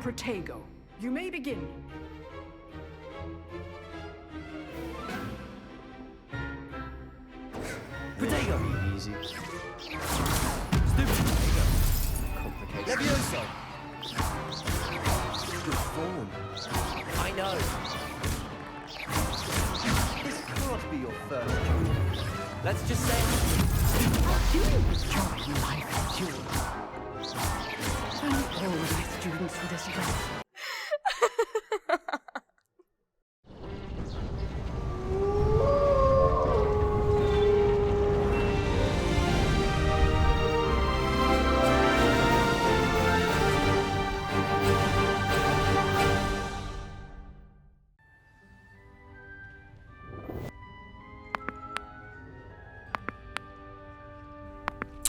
Protego. You may begin. Protego! Easy. Stupid Protego. Complicated. Levioso! Good form. I know. This can't be your first job. Let's just say... Enjoy life, Jewel. And all my students with us go.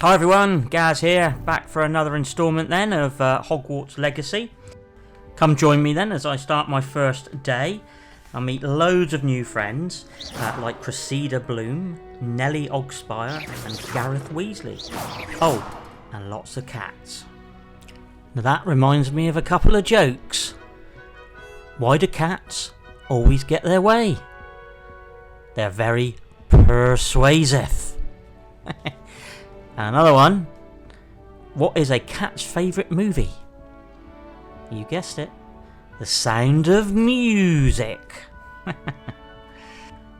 Hi everyone, Gaz here, back for another instalment then of Hogwarts Legacy. Come join me then as I start my first day. I'll meet loads of new friends like Cressida Bloom, Nellie Ogspire and Gareth Weasley. Oh, and lots of cats. Now that reminds me of a couple of jokes. Why do cats always get their way? They're very persuasive. And another one, what is a cat's favourite movie? You guessed it, The Sound of Music.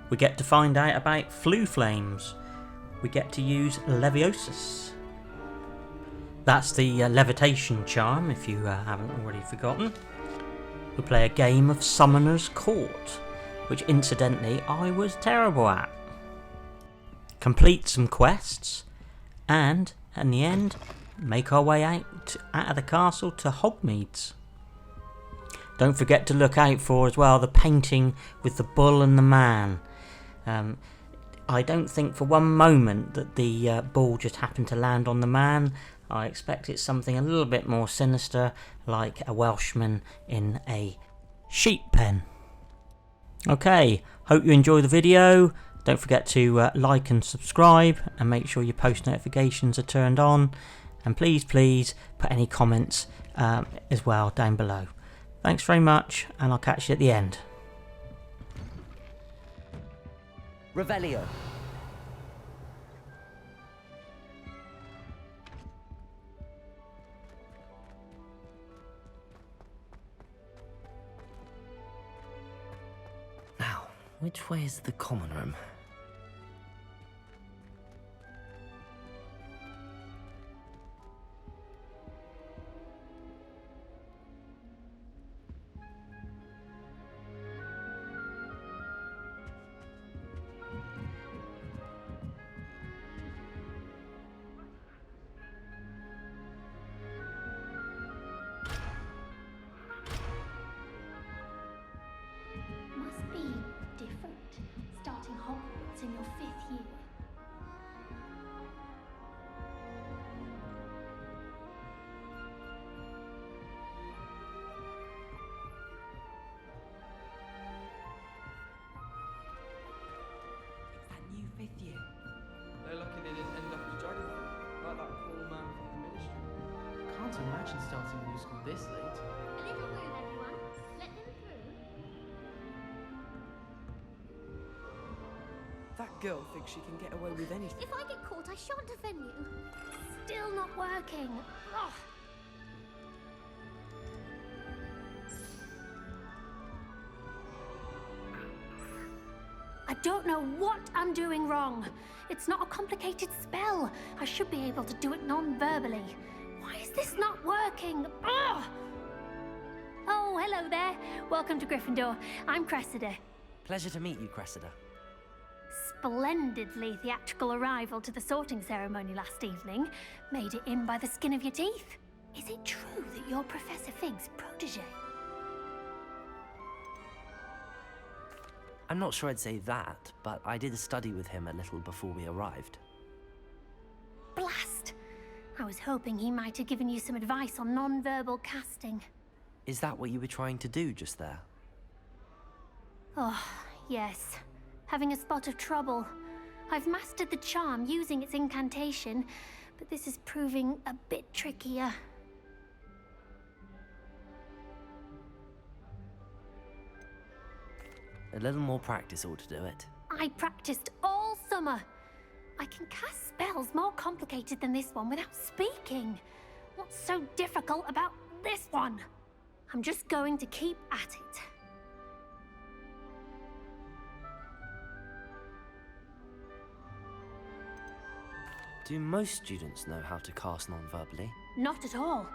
We get to find out about flu flames. We get to use Leviosus. That's the levitation charm, if you haven't already forgotten. We play a game of Summoner's Court, which incidentally I was terrible at. Complete some quests. And, in the end, make our way out of the castle to Hogsmeade. Don't forget to look out for, as well, the painting with the bull and the man. I don't think for one moment that the ball just happened to land on the man. I expect it's something a little bit more sinister, like a Welshman in a sheep pen. Okay, hope you enjoy the video. Don't forget to like and subscribe and make sure your post notifications are turned on. And please put any comments as well down below. Thanks very much and I'll catch you at the end. Revelio. Now, which way is the common room? Must be different, starting Hogwarts in your 5th year. It's that new 5th year. They're lucky they didn't end up as geography, like that poor man from the ministry. Can't imagine starting a new school this late. A little room, everyone. Let them through. That girl thinks she can get away with anything. If I get caught, I shan't offend you. Still not working. Ugh. I don't know what I'm doing wrong. It's not a complicated spell. I should be able to do it non-verbally. Why is this not working? Ugh. Oh, hello there. Welcome to Gryffindor. I'm Cressida. Pleasure to meet you, Cressida. Splendidly theatrical arrival to the sorting ceremony last evening. Made it in by the skin of your teeth. Is it true that you're Professor Fig's protege? I'm not sure I'd say that, but I did study with him a little before we arrived. Blast! I was hoping he might have given you some advice on non-verbal casting. Is that what you were trying to do just there? Oh, yes. Having a spot of trouble. I've mastered the charm using its incantation, but this is proving a bit trickier. A little more practice ought to do it. I practiced all summer. I can cast spells more complicated than this one without speaking. What's so difficult about this one? I'm just going to keep at it. Do most students know how to cast non-verbally? Not at all.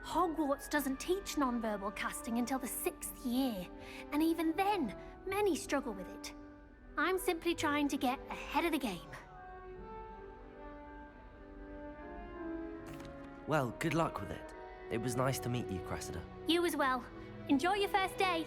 Hogwarts doesn't teach non-verbal casting until the 6th year, and even then, many struggle with it. I'm simply trying to get ahead of the game. Well, good luck with it. It was nice to meet you, Cressida. You as well. Enjoy your first day.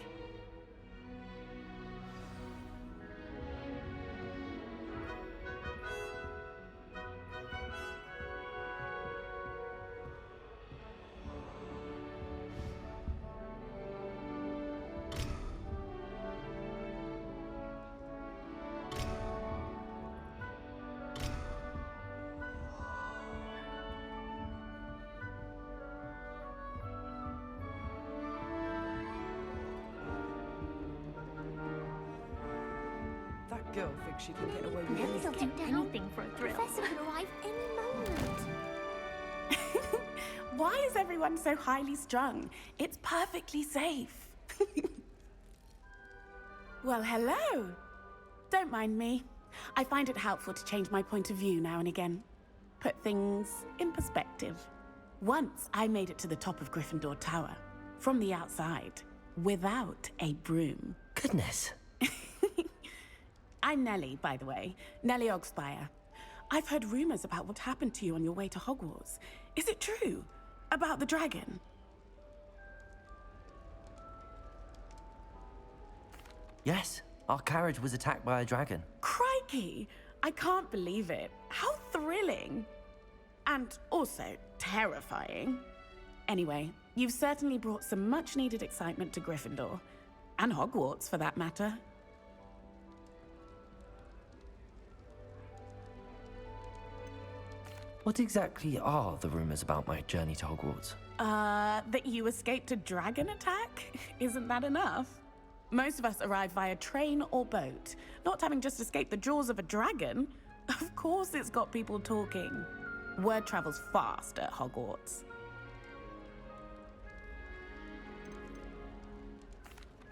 That girl thinks she can get away with He'll anything. do anything for a thrill. Professor could arrive any moment. Why is everyone so highly strung? It's perfectly safe. Well, hello. Don't mind me. I find it helpful to change my point of view now and again. Put things in perspective. Once I made it to the top of Gryffindor Tower, from the outside, without a broom. Goodness. I'm Nellie, by the way. Nellie Ogspire. I've heard rumors about what happened to you on your way to Hogwarts. Is it true? About the dragon? Yes, our carriage was attacked by a dragon. Crikey! I can't believe it. How thrilling! And also terrifying. Anyway, you've certainly brought some much-needed excitement to Gryffindor. And Hogwarts, for that matter. What exactly are the rumors about my journey to Hogwarts? That you escaped a dragon attack? Isn't that enough? Most of us arrive via train or boat, not having just escaped the jaws of a dragon. Of course it's got people talking. Word travels fast at Hogwarts.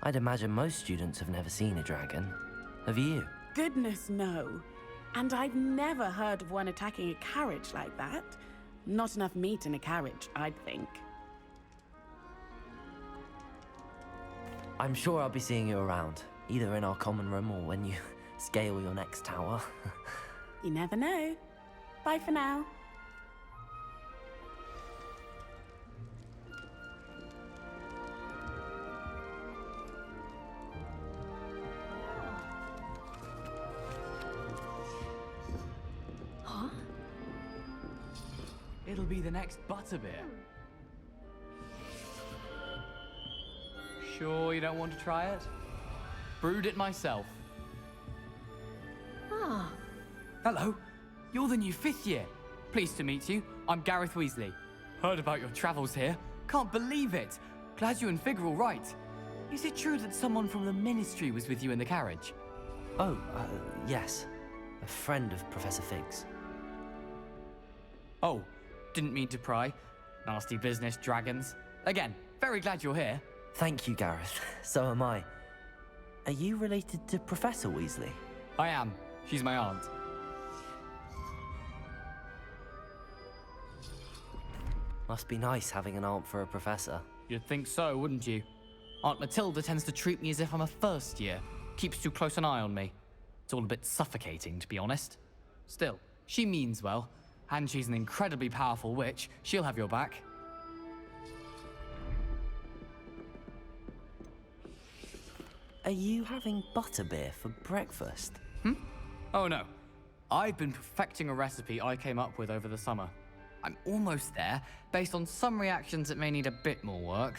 I'd imagine most students have never seen a dragon. Have you? Goodness, no. And I've never heard of one attacking a carriage like that. Not enough meat in a carriage, I'd think. I'm sure I'll be seeing you around, either in our common room or when you scale your next tower. You never know. Bye for now. It'll be the next butterbeer. Sure you don't want to try it? Brewed it myself. Ah, Hello, you're the new 5th year. Pleased to meet you. I'm Gareth Weasley. Heard about your travels here. Can't believe it. Glad you and Fig are all right. Is it true that someone from the Ministry was with you in the carriage? Oh, yes. A friend of Professor Fig's. Oh, didn't mean to pry. Nasty business, dragons. Again, very glad you're here. Thank you, Gareth. So am I. Are you related to Professor Weasley? I am. She's my aunt. Must be nice having an aunt for a professor. You'd think so, wouldn't you? Aunt Matilda tends to treat me as if I'm a first year. Keeps too close an eye on me. It's all a bit suffocating, to be honest. Still, she means well. And she's an incredibly powerful witch. She'll have your back. Are you having butterbeer for breakfast? Oh no. I've been perfecting a recipe I came up with over the summer. I'm almost there, based on some reactions that may need a bit more work.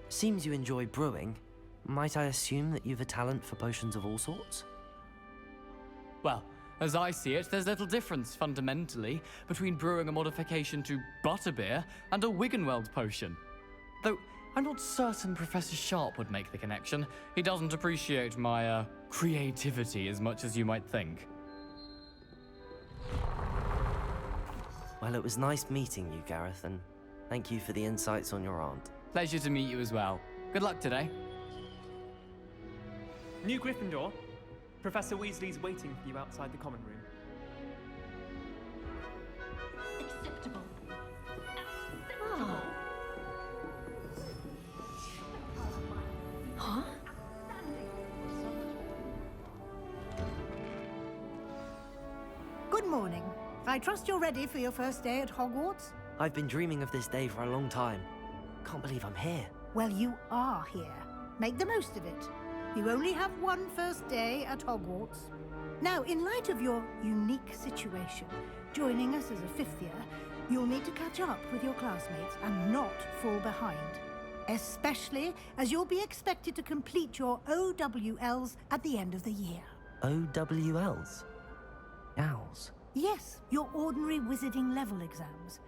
Seems you enjoy brewing. Might I assume that you've a talent for potions of all sorts? Well, as I see it, there's little difference, fundamentally, between brewing a modification to butterbeer and a Wiggenweld potion. Though, I'm not certain Professor Sharp would make the connection. He doesn't appreciate my, creativity as much as you might think. Well, it was nice meeting you, Gareth, and thank you for the insights on your aunt. Pleasure to meet you as well. Good luck today. New Gryffindor. Professor Weasley's waiting for you outside the common room. Acceptable. Huh? Good morning. I trust you're ready for your first day at Hogwarts? I've been dreaming of this day for a long time. Can't believe I'm here. Well, you are here. Make the most of it. You only have one first day at Hogwarts. Now, in light of your unique situation, joining us as a fifth year, you'll need to catch up with your classmates and not fall behind. Especially as you'll be expected to complete your OWLs at the end of the year. OWLs? Owls? Yes, your ordinary wizarding level exams.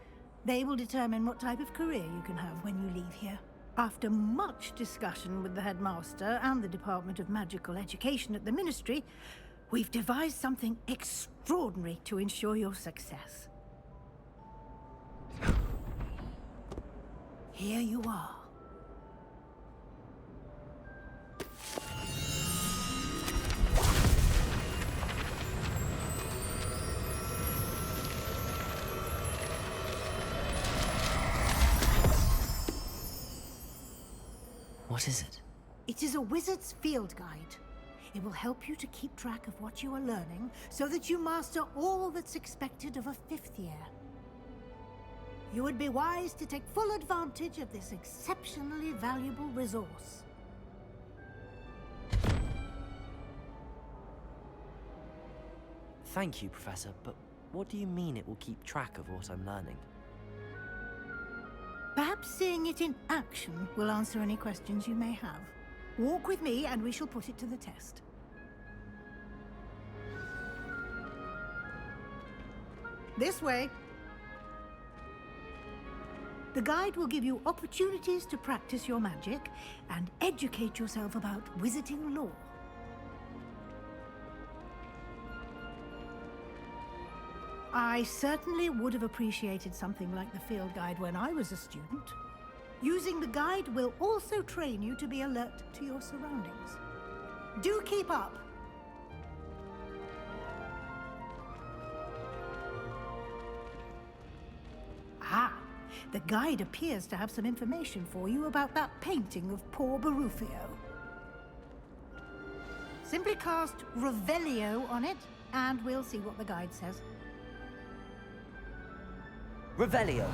They will determine what type of career you can have when you leave here. After much discussion with the headmaster and the Department of Magical Education at the Ministry, we've devised something extraordinary to ensure your success. Here you are. What is it? It is a wizard's field guide. It will help you to keep track of what you are learning so that you master all that's expected of a fifth year. You would be wise to take full advantage of this exceptionally valuable resource. Thank you, Professor, but what do you mean it will keep track of what I'm learning? Perhaps seeing it in action will answer any questions you may have. Walk with me and we shall put it to the test. This way. The guide will give you opportunities to practice your magic and educate yourself about wizarding lore. I certainly would have appreciated something like the field guide when I was a student. Using the guide will also train you to be alert to your surroundings. Do keep up! Ah, the guide appears to have some information for you about that painting of poor Barufio. Simply cast Revelio on it, and we'll see what the guide says. Revelio!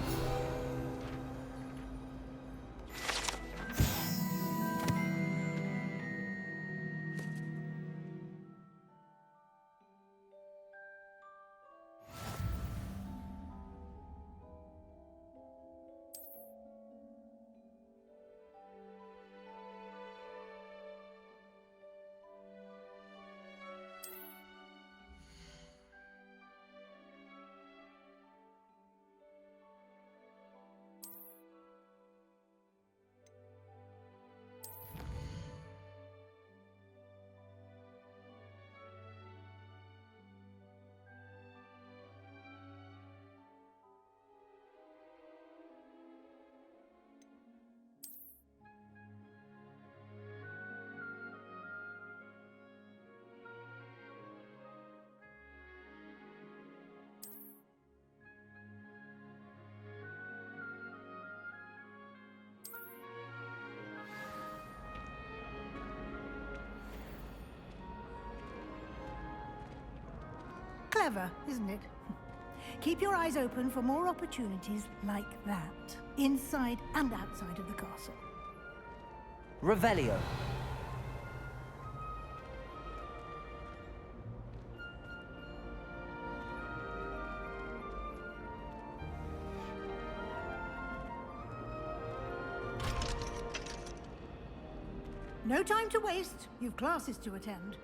Clever, isn't it? Keep your eyes open for more opportunities like that, inside and outside of the castle. Revelio! No time to waste. You've classes to attend.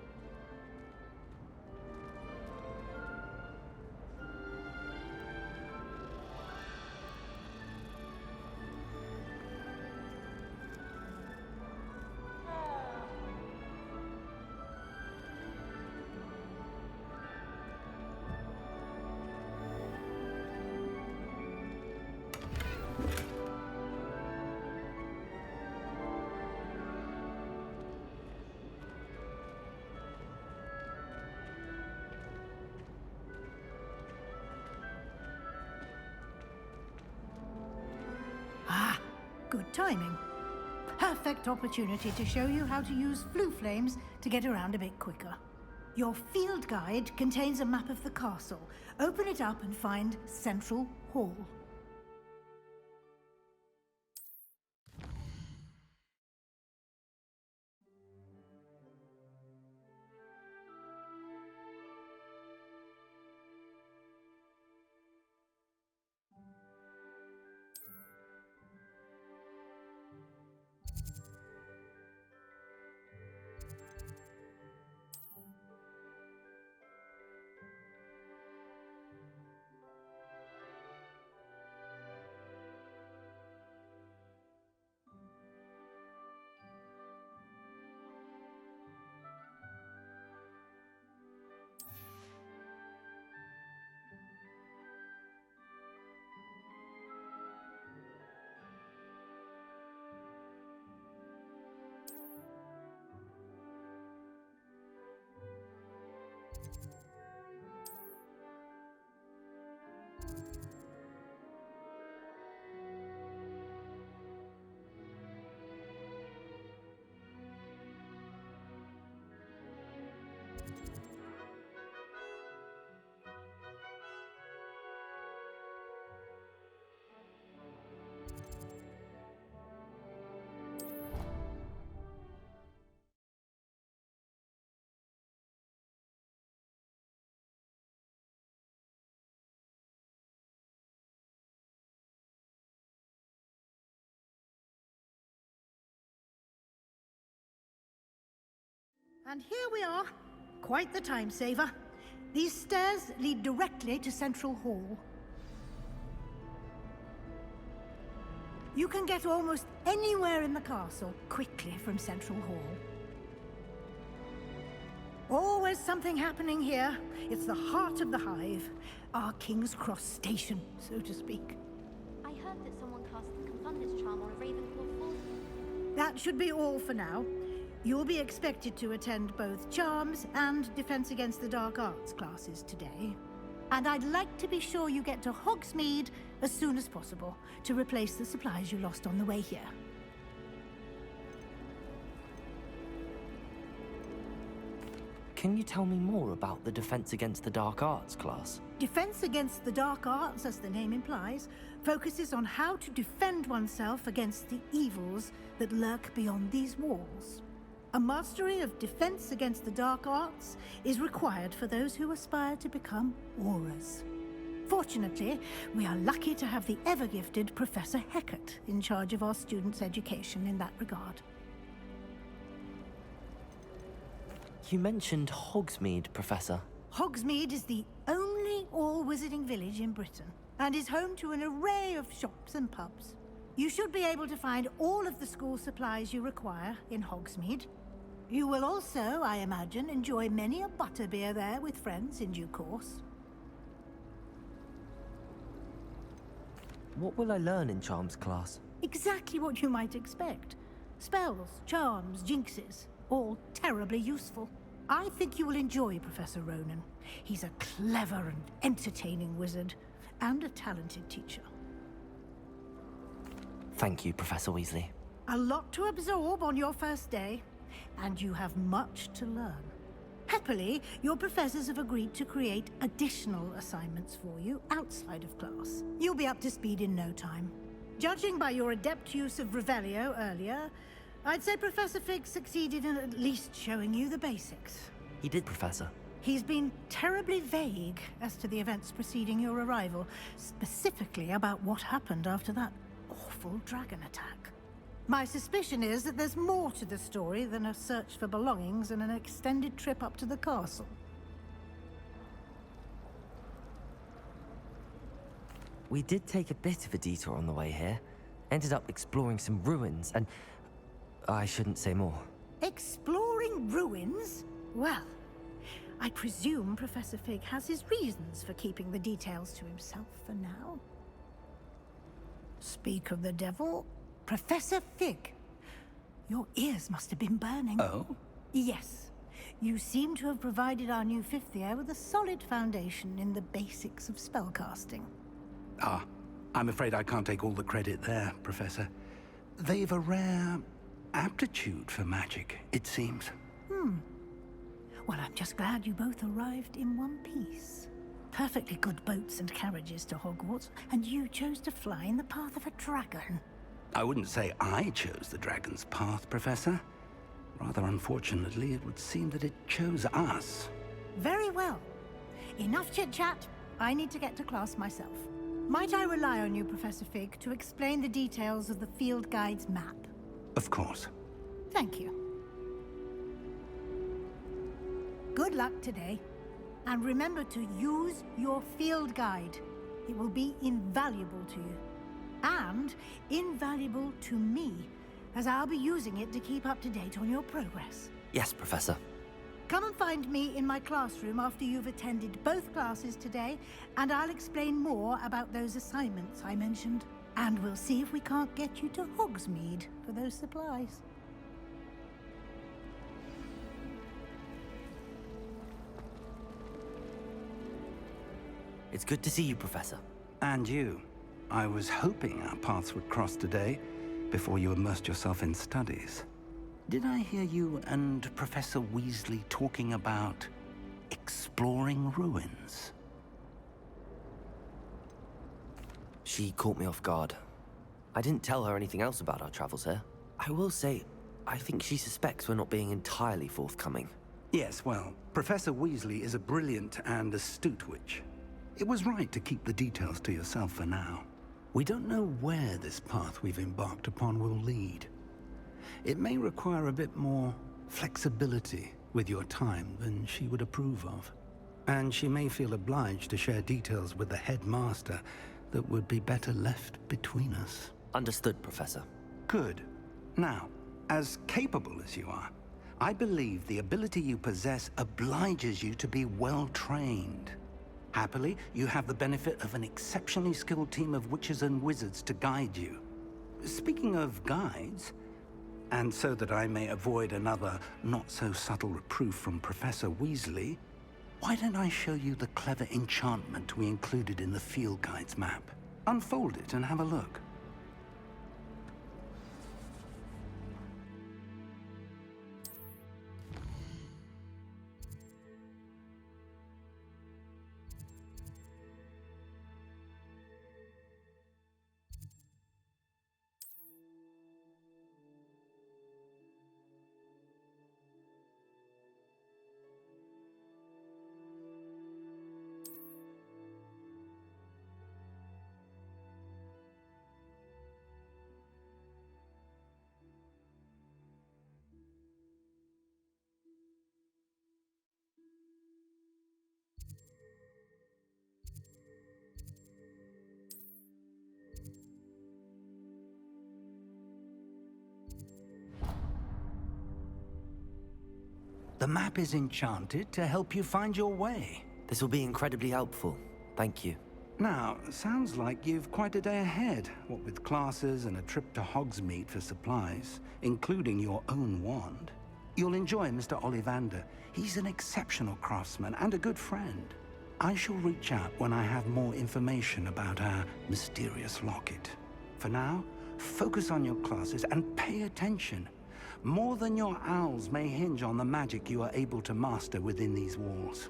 Good timing. Perfect opportunity to show you how to use flue flames to get around a bit quicker. Your field guide contains a map of the castle. Open it up and find Central Hall. And here we are. Quite the time saver. These stairs lead directly to Central Hall. You can get almost anywhere in the castle quickly from Central Hall. Always something happening here. It's the heart of the hive. Our King's Cross station, so to speak. I heard that someone cast the Confunders charm on a Ravenclaw fort. That should be all for now. You'll be expected to attend both Charms and Defense Against the Dark Arts classes today. And I'd like to be sure you get to Hogsmeade as soon as possible to replace the supplies you lost on the way here. Can you tell me more about the Defense Against the Dark Arts class? Defense Against the Dark Arts, as the name implies, focuses on how to defend oneself against the evils that lurk beyond these walls. A mastery of Defense Against the Dark Arts is required for those who aspire to become Aurors. Fortunately, we are lucky to have the ever-gifted Professor Hecat in charge of our students' education in that regard. You mentioned Hogsmeade, Professor. Hogsmeade is the only all-wizarding village in Britain, and is home to an array of shops and pubs. You should be able to find all of the school supplies you require in Hogsmeade. You will also, I imagine, enjoy many a butterbeer there with friends in due course. What will I learn in Charms class? Exactly what you might expect. Spells, charms, jinxes, all terribly useful. I think you will enjoy Professor Ronan. He's a clever and entertaining wizard, and a talented teacher. Thank you, Professor Weasley. A lot to absorb on your first day, and you have much to learn. Happily, your professors have agreed to create additional assignments for you outside of class. You'll be up to speed in no time. Judging by your adept use of Revelio earlier, I'd say Professor Fig succeeded in at least showing you the basics. He did, Professor. He's been terribly vague as to the events preceding your arrival, specifically about what happened after that awful dragon attack. My suspicion is that there's more to the story than a search for belongings and an extended trip up to the castle. We did take a bit of a detour on the way here. Ended up exploring some ruins, and I shouldn't say more. Exploring ruins? Well, I presume Professor Fig has his reasons for keeping the details to himself for now. Speak of the devil, Professor Fig. Your ears must have been burning. Oh? Yes. You seem to have provided our new fifth year with a solid foundation in the basics of spellcasting. Ah, I'm afraid I can't take all the credit there, Professor. they've a rare aptitude for magic, it seems. Well, I'm just glad you both arrived in one piece. Perfectly good boats and carriages to Hogwarts, and you chose to fly in the path of a dragon. I wouldn't say I chose the dragon's path, Professor. Rather unfortunately, it would seem that it chose us. Very well. Enough chit-chat. I need to get to class myself. Might I rely on you, Professor Fig, to explain the details of the field guide's map? Of course. Thank you. Good luck today. And remember to use your field guide. It will be invaluable to you. And invaluable to me, as I'll be using it to keep up to date on your progress. Yes, Professor. Come and find me in my classroom after you've attended both classes today, and I'll explain more about those assignments I mentioned. And we'll see if we can't get you to Hogsmeade for those supplies. It's good to see you, Professor. And you. I was hoping our paths would cross today, before you immersed yourself in studies. Did I hear you and Professor Weasley talking about exploring ruins? She caught me off guard. I didn't tell her anything else about our travels here. I will say, I think she suspects we're not being entirely forthcoming. Yes, well, Professor Weasley is a brilliant and astute witch. It was right to keep the details to yourself for now. We don't know where this path we've embarked upon will lead. It may require a bit more flexibility with your time than she would approve of. And she may feel obliged to share details with the headmaster that would be better left between us. Understood, Professor. Good. Now, as capable as you are, I believe the ability you possess obliges you to be well trained. Happily, you have the benefit of an exceptionally skilled team of witches and wizards to guide you. Speaking of guides, and so that I may avoid another not-so-subtle reproof from Professor Weasley, why don't I show you the clever enchantment we included in the field guide's map? Unfold it and have a look. The map is enchanted to help you find your way. This will be incredibly helpful. Thank you. Now, sounds like you've quite a day ahead, what with classes and a trip to Hogsmeade for supplies, including your own wand. You'll enjoy Mr. Ollivander. He's an exceptional craftsman and a good friend. I shall reach out when I have more information about our mysterious locket. For now, focus on your classes and pay attention. More than your owls may hinge on the magic you are able to master within these walls.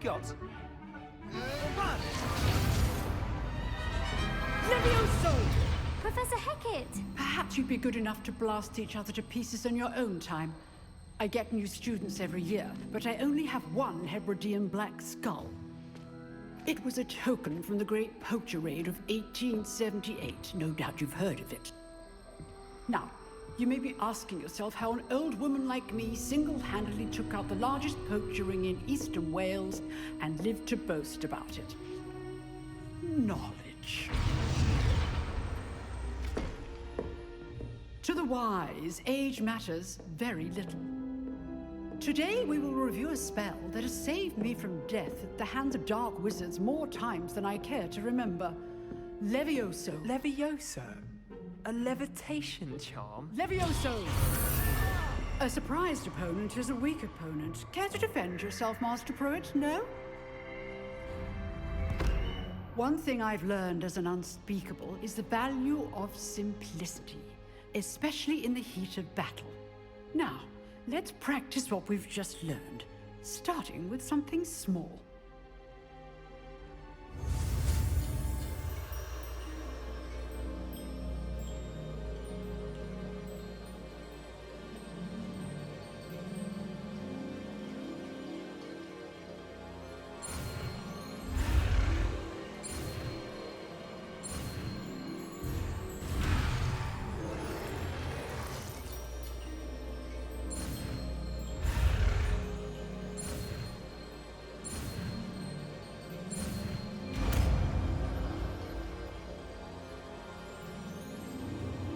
got? Levioso! Professor Hecat! Perhaps you'd be good enough to blast each other to pieces in your own time. I get new students every year, but I only have one Hebridean black skull. It was a token from the Great Poacher Raid of 1878. No doubt you've heard of it. Now, you may be asking yourself how an old woman like me single-handedly took out the largest poacher ring in eastern Wales and lived to boast about it. Knowledge. To the wise, age matters very little. Today we will review a spell that has saved me from death at the hands of dark wizards more times than I care to remember. Levioso. Levioso? A levitation charm? Levioso! A surprised opponent is a weak opponent. Care to defend yourself, Master Pruitt? No? One thing I've learned as an unspeakable is the value of simplicity, especially in the heat of battle. Now, let's practice what we've just learned, starting with something small.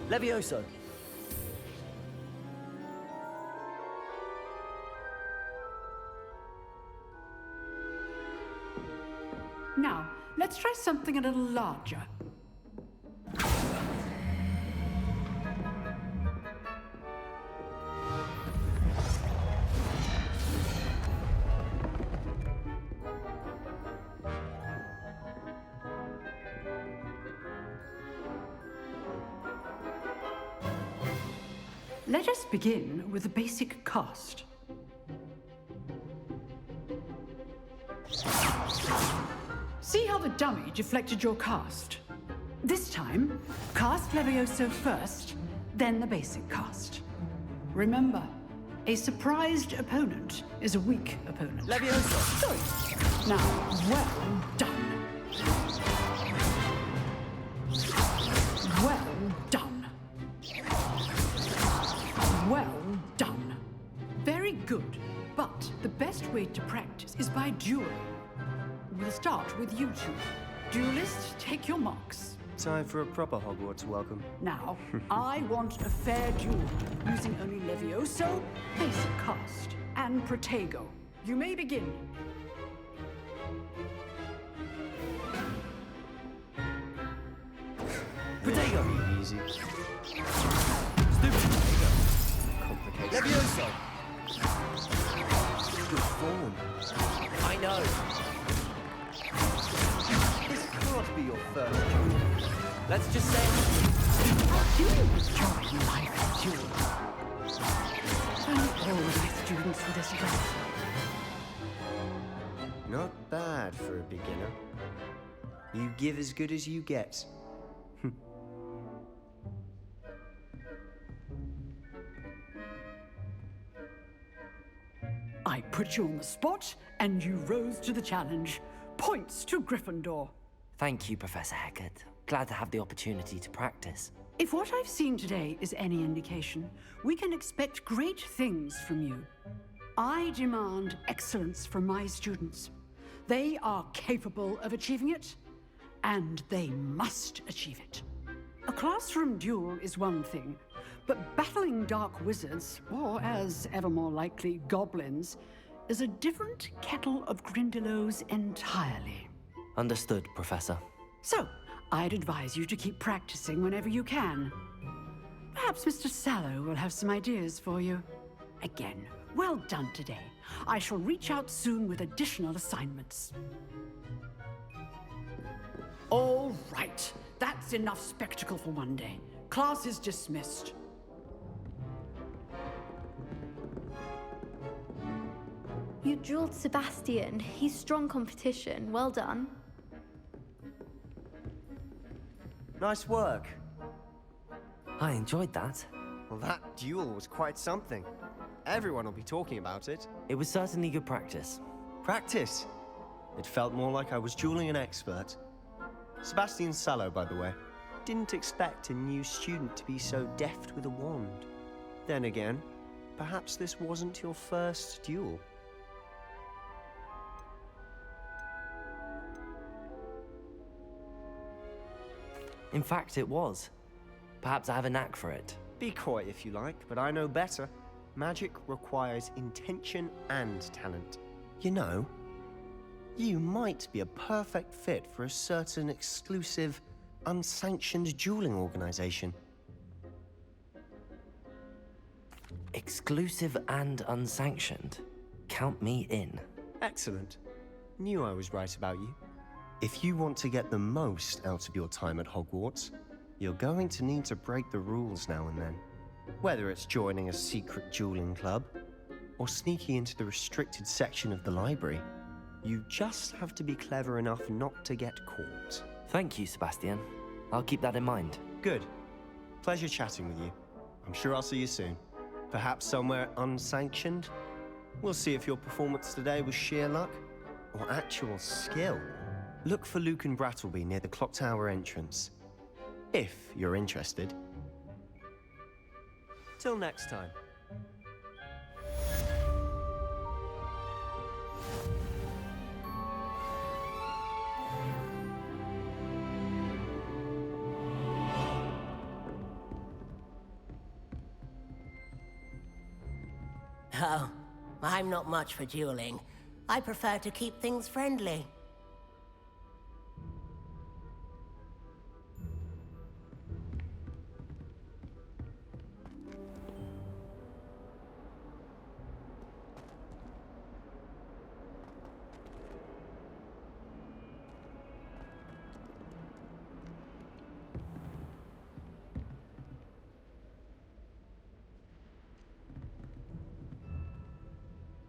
Levioso! Now, let's try something a little larger. Let us begin with the basic cast. See how the dummy deflected your cast? This time, cast Levioso first, then the basic cast. Remember, a surprised opponent is a weak opponent. Levioso! Good. Now, well done. Well done. Well done. Very good. But the best way to practice is by dueling. We'll start with you two. Duelists, take your marks. Time for a proper Hogwarts welcome. Now, I want a fair duel, using only Levioso, basic cast, and Protego. You may begin. Protego! Easy. Stupid Protego! Complicated. Levioso! Good form. I know! This can't be your first duel. Let's just say... How do you enjoy life duel? Only all my students for this class. Not bad for a beginner. You give as good as you get. I put you on the spot, and you rose to the challenge. Points to Gryffindor. Thank you, Professor Hecat. Glad to have the opportunity to practice. If what I've seen today is any indication, we can expect great things from you. I demand excellence from my students. They are capable of achieving it, and they must achieve it. A classroom duel is one thing, but battling dark wizards, or as ever more likely, goblins, is a different kettle of Grindylows entirely. Understood, Professor. So, I'd advise you to keep practicing whenever you can. Perhaps Mr. Sallow will have some ideas for you. Again, well done today. I shall reach out soon with additional assignments. All right, that's enough spectacle for one day. Class is dismissed. You Jeweled Sebastian. He's strong competition. Well done. Nice work. I enjoyed that. Well, that duel was quite something. Everyone will be talking about it. It was certainly good practice. Practice? It felt more like I was dueling an expert. Sebastian Sallow, by the way. Didn't expect a new student to be so deft with a wand. Then again, perhaps this wasn't your first duel. In fact, it was. Perhaps I have a knack for it. Be coy if you like, but I know better. Magic requires intention and talent. You know, you might be a perfect fit for a certain exclusive, unsanctioned dueling organization. Exclusive and unsanctioned. Count me in. Excellent. Knew I was right about you. If you want to get the most out of your time at Hogwarts, you're going to need to break the rules now and then. Whether it's joining a secret dueling club, or sneaking into the restricted section of the library, you just have to be clever enough not to get caught. Thank you, Sebastian. I'll keep that in mind. Good. Pleasure chatting with you. I'm sure I'll see you soon. Perhaps somewhere unsanctioned? We'll see if your performance today was sheer luck, or actual skill. Look for Luke and Brattleby near the clock tower entrance. If you're interested. Till next time. Oh, I'm not much for dueling. I prefer to keep things friendly.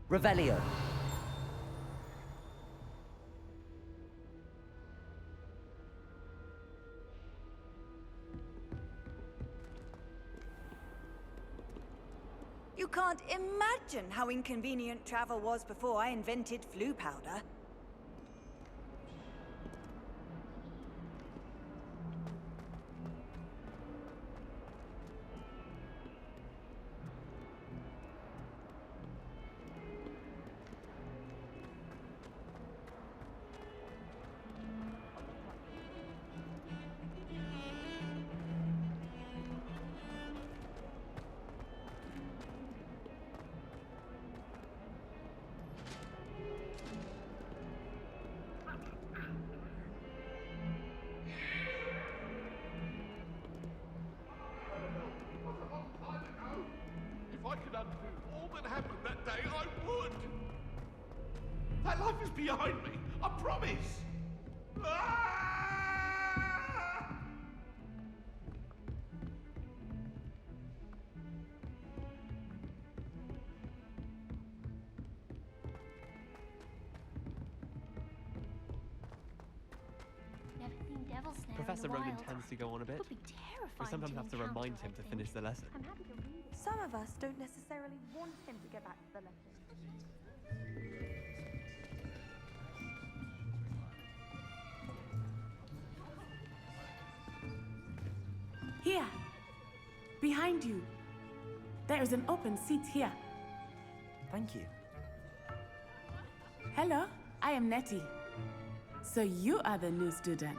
Revelio. You can't imagine how inconvenient travel was before I invented flu powder. If I could undo all that happened that day, I would. That life is behind me, I promise. Ah! Never seen devil snare Professor in the Ronan wild. tends to go on a bit. Would be We terrifying sometimes to have to encounter, remind him I to think. finish the lesson. I'm happy to read it. Some of us don't necessarily want him to get back to the lesson. Here. Behind you. There is an open seat here. Thank you. Hello, I am Nettie. So you are the new student.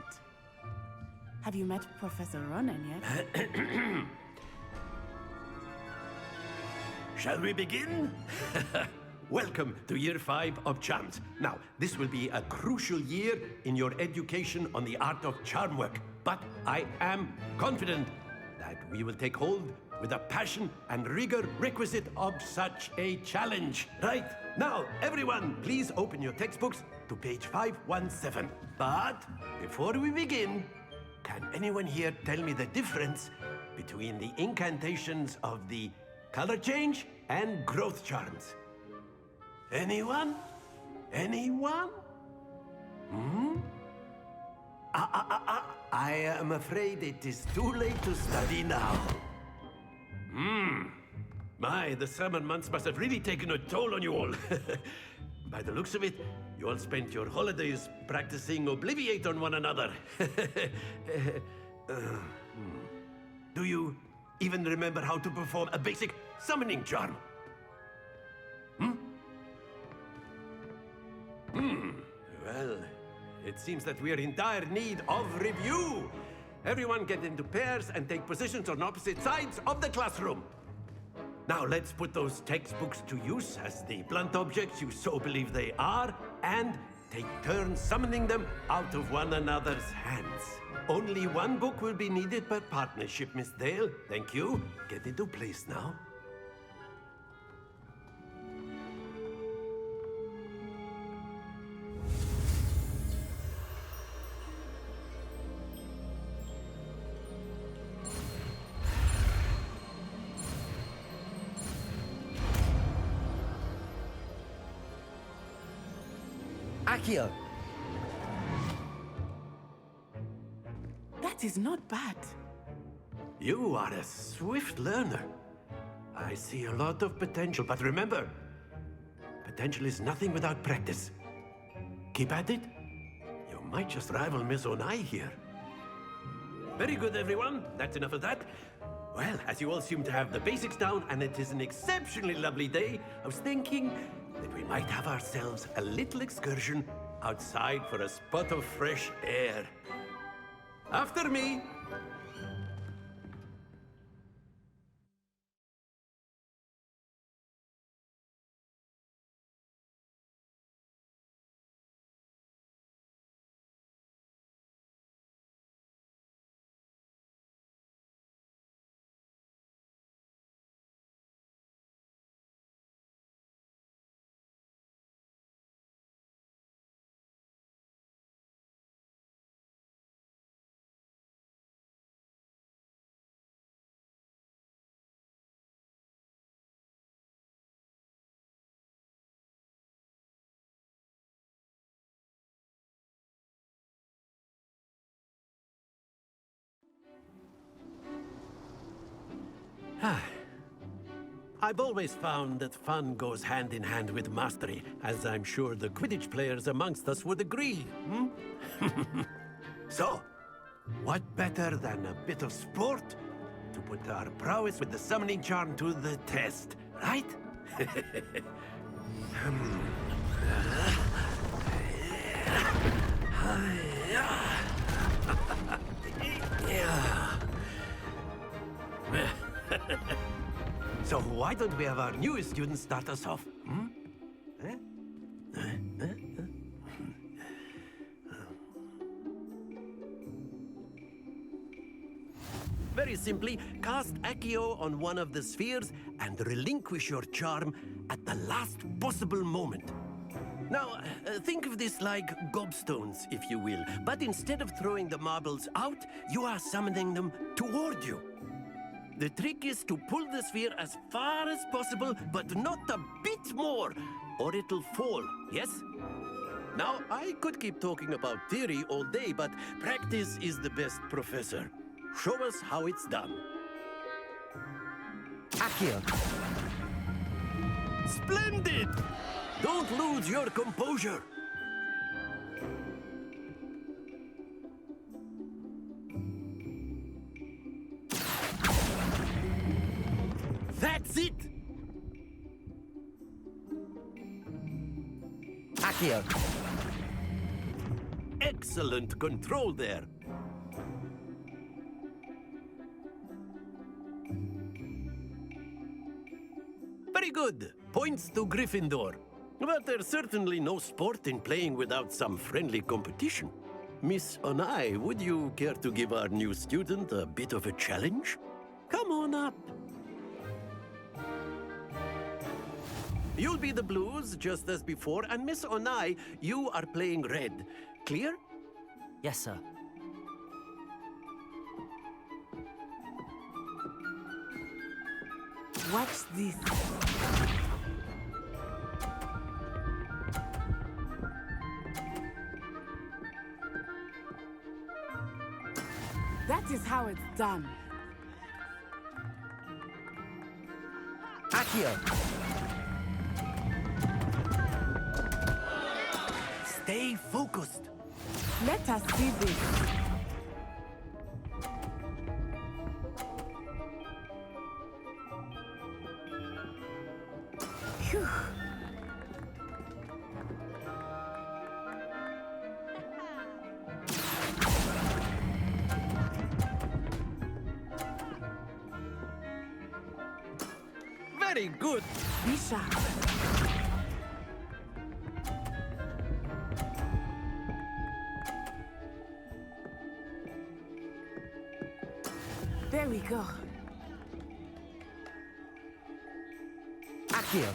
Have you met Professor Ronan yet? Shall we begin? Welcome to Year 5 of Charms. Now, this will be a crucial year in your education on the art of charm work, but I am confident that we will take hold with the passion and rigor requisite of such a challenge. Right, now, everyone, please open your textbooks to page 517. But before we begin, can anyone here tell me the difference between the incantations of the color change and growth charms? Anyone? Anyone? Hmm? I am afraid it is too late to study now. My, the summer months must have really taken a toll on you all. By the looks of it, you all spent your holidays practicing Obliviate on one another. Do you even remember how to perform a basic summoning charm? Well, it seems that we are in dire need of review. Everyone get into pairs and take positions on opposite sides of the classroom. Now let's put those textbooks to use as the blunt objects you so believe they are, and take turns summoning them out of one another's hands. Only one book will be needed per partnership, Miss Dale. Thank you. Get into place now. Accio! That is not bad. You are a swift learner. I see a lot of potential, but remember, potential is nothing without practice. Keep at it. You might just rival Miss Onai here. Very good, everyone. That's enough of that. Well, as you all seem to have the basics down, and it is an exceptionally lovely day, I was thinking that we might have ourselves a little excursion outside for a spot of fresh air. After me! I've always found that fun goes hand in hand with mastery, as I'm sure the Quidditch players amongst us would agree. So, what better than a bit of sport to put our prowess with the summoning charm to the test, right? So why don't we have our newest student start us off? Very simply, cast Accio on one of the spheres and relinquish your charm at the last possible moment. Now, think of this like gobstones, if you will, but instead of throwing the marbles out, you are summoning them toward you. The trick is to pull the sphere as far as possible, but not a bit more, or it'll fall, yes? Now, I could keep talking about theory all day, but practice is the best professor. Show us how it's done. Accio! Splendid! Don't lose your composure. That's it! Accio! Excellent control there. Very good. Points to Gryffindor. But there's certainly no sport in playing without some friendly competition. Miss Onai, would you care to give our new student a bit of a challenge? Come on up. You'll be the blues, just as before, and Miss Onai, you are playing red. Clear? Yes, sir. Watch this. That is how it's done. Accio! Stay focused. Let us see this. Phew. Very good. Be sharp. There we go. Accio!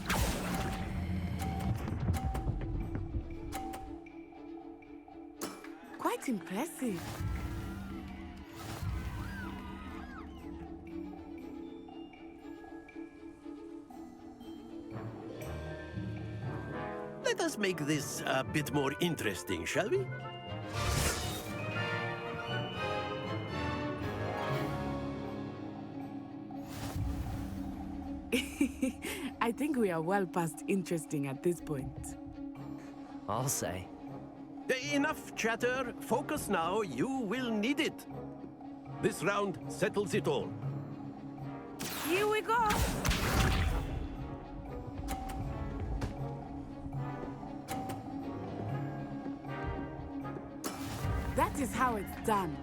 Quite impressive. Let us make this a bit more interesting, shall we? I think we are well past interesting at this point. I'll say. Enough chatter. Focus now. You will need it. This round settles it all. Here we go! That is how it's done.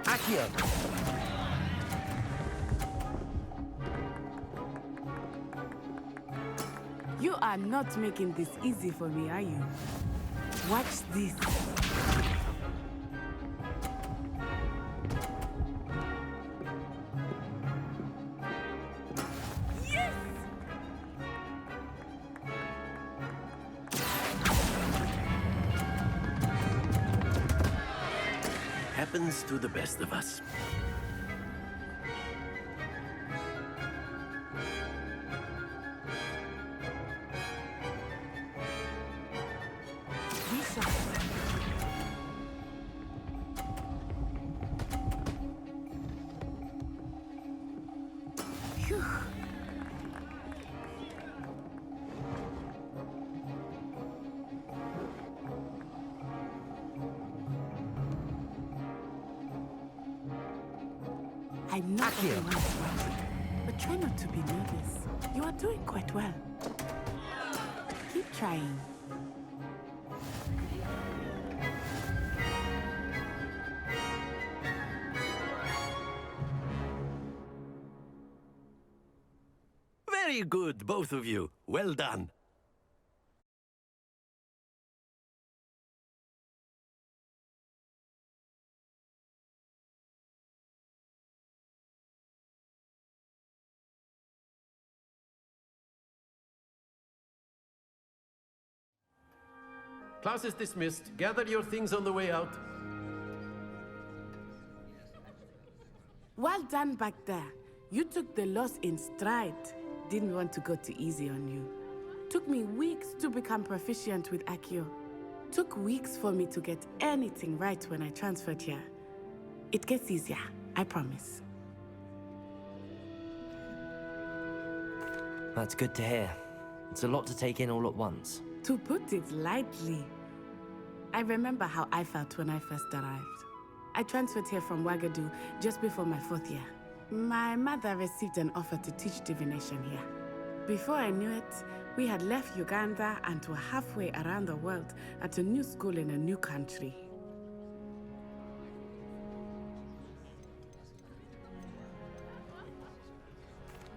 Accio! You are not making this easy for me, are you? Watch this. Yes! Happens to the best of us. Phew. I know everyone's watching, but try not to be nervous. You are doing quite well. Keep trying. Very good, both of you. Well done. Class is dismissed. Gather your things on the way out. Well done back there. You took the loss in stride. Didn't want to go too easy on you. Took me weeks to become proficient with Accio. Took weeks for me to get anything right when I transferred here. It gets easier, I promise. That's good to hear. It's a lot to take in all at once. To put it lightly, I remember how I felt when I first arrived. I transferred here from Wagadu just before my 4th year. My mother received an offer to teach divination here. Before I knew it, we had left Uganda and were halfway around the world at a new school in a new country.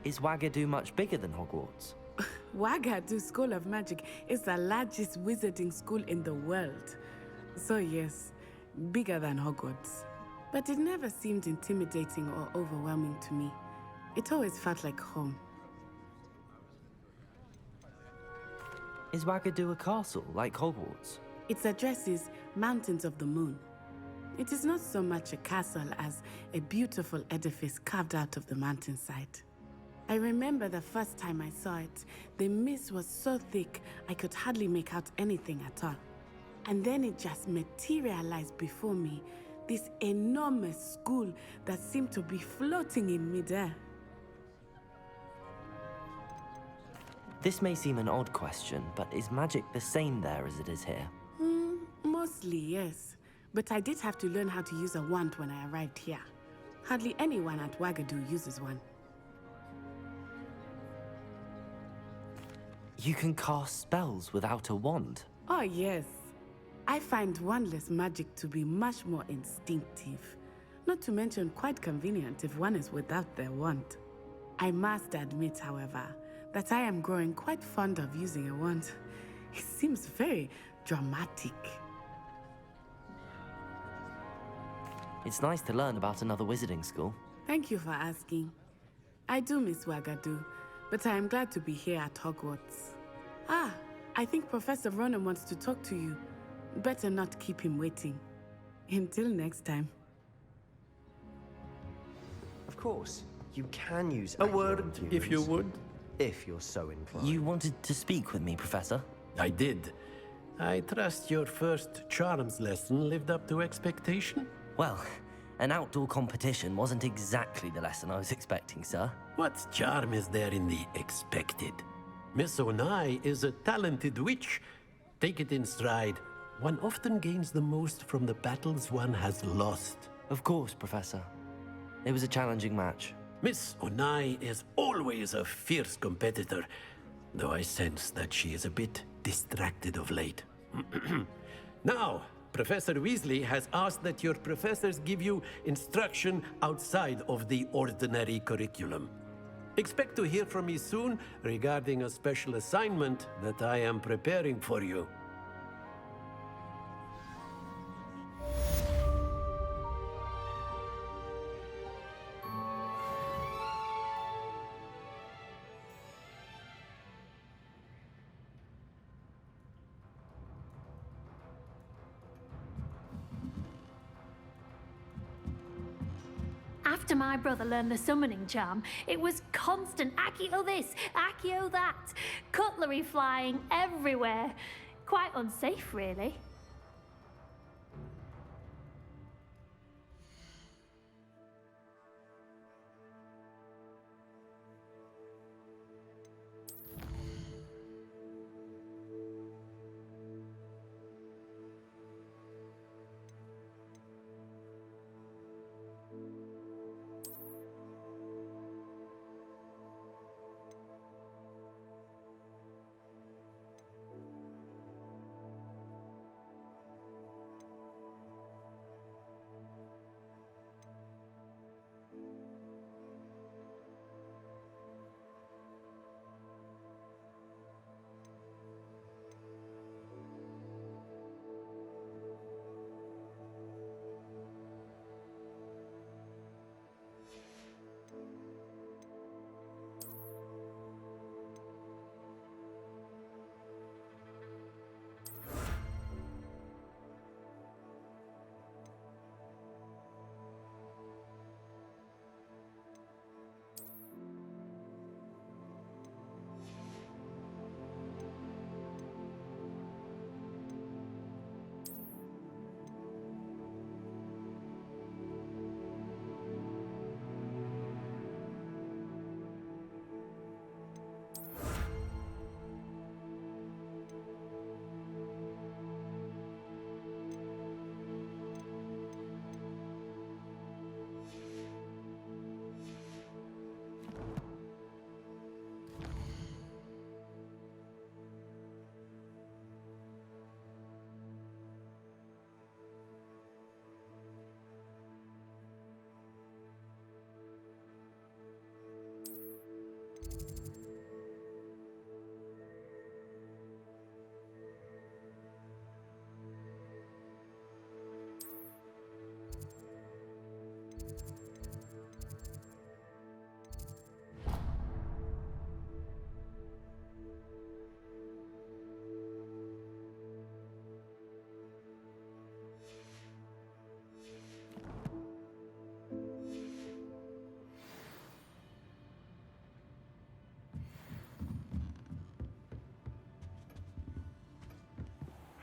Is Wagadu much bigger than Hogwarts? Wagadu School of Magic is the largest wizarding school in the world. So yes, bigger than Hogwarts. But it never seemed intimidating or overwhelming to me. It always felt like home. Is Wagadu a castle, like Hogwarts? Its address is Mountains of the Moon. It is not so much a castle as a beautiful edifice carved out of the mountainside. I remember the first time I saw it, the mist was so thick I could hardly make out anything at all. And then it just materialized before me. This enormous school that seemed to be floating in midair. This may seem an odd question, but is magic the same there as it is here? Mostly, yes. But I did have to learn how to use a wand when I arrived here. Hardly anyone at Wagadu uses one. You can cast spells without a wand? Oh, yes. I find wandless magic to be much more instinctive. Not to mention quite convenient if one is without their wand. I must admit, however, that I am growing quite fond of using a wand. It seems very dramatic. It's nice to learn about another wizarding school. Thank you for asking. I do miss Wagadu, but I am glad to be here at Hogwarts. Ah, I think Professor Ronan wants to talk to you. Better not keep him waiting. Until next time. Of course, you can use A word, if you would. If you're so inclined. You wanted to speak with me, Professor? I did. I trust your first charms lesson lived up to expectation? Well, an outdoor competition wasn't exactly the lesson I was expecting, sir. What charm is there in the expected? Miss Onai is a talented witch. Take it in stride. One often gains the most from the battles one has lost. Of course, Professor. It was a challenging match. Miss Onai is always a fierce competitor, though I sense that she is a bit distracted of late. Now, Professor Weasley has asked that your professors give you instruction outside of the ordinary curriculum. Expect to hear from me soon regarding a special assignment that I am preparing for you. After my brother learned the summoning charm, it was constant Accio this, Accio that, cutlery flying everywhere. Quite unsafe, really.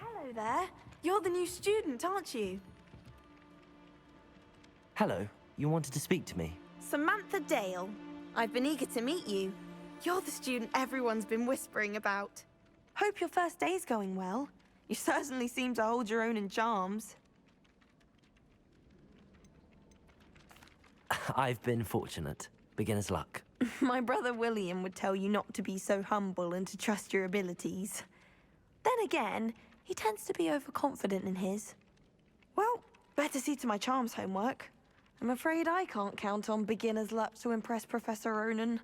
Hello there. You're the new student, aren't you? Hello, you wanted to speak to me? Samantha Dale. I've been eager to meet you. You're the student everyone's been whispering about. Hope your first day's going well. You certainly seem to hold your own in charms. I've been fortunate. Beginner's luck. My brother William would tell you not to be so humble and to trust your abilities. Then again, he tends to be overconfident in his. Well, better see to my charms homework. I'm afraid I can't count on beginner's luck to impress Professor Ronan.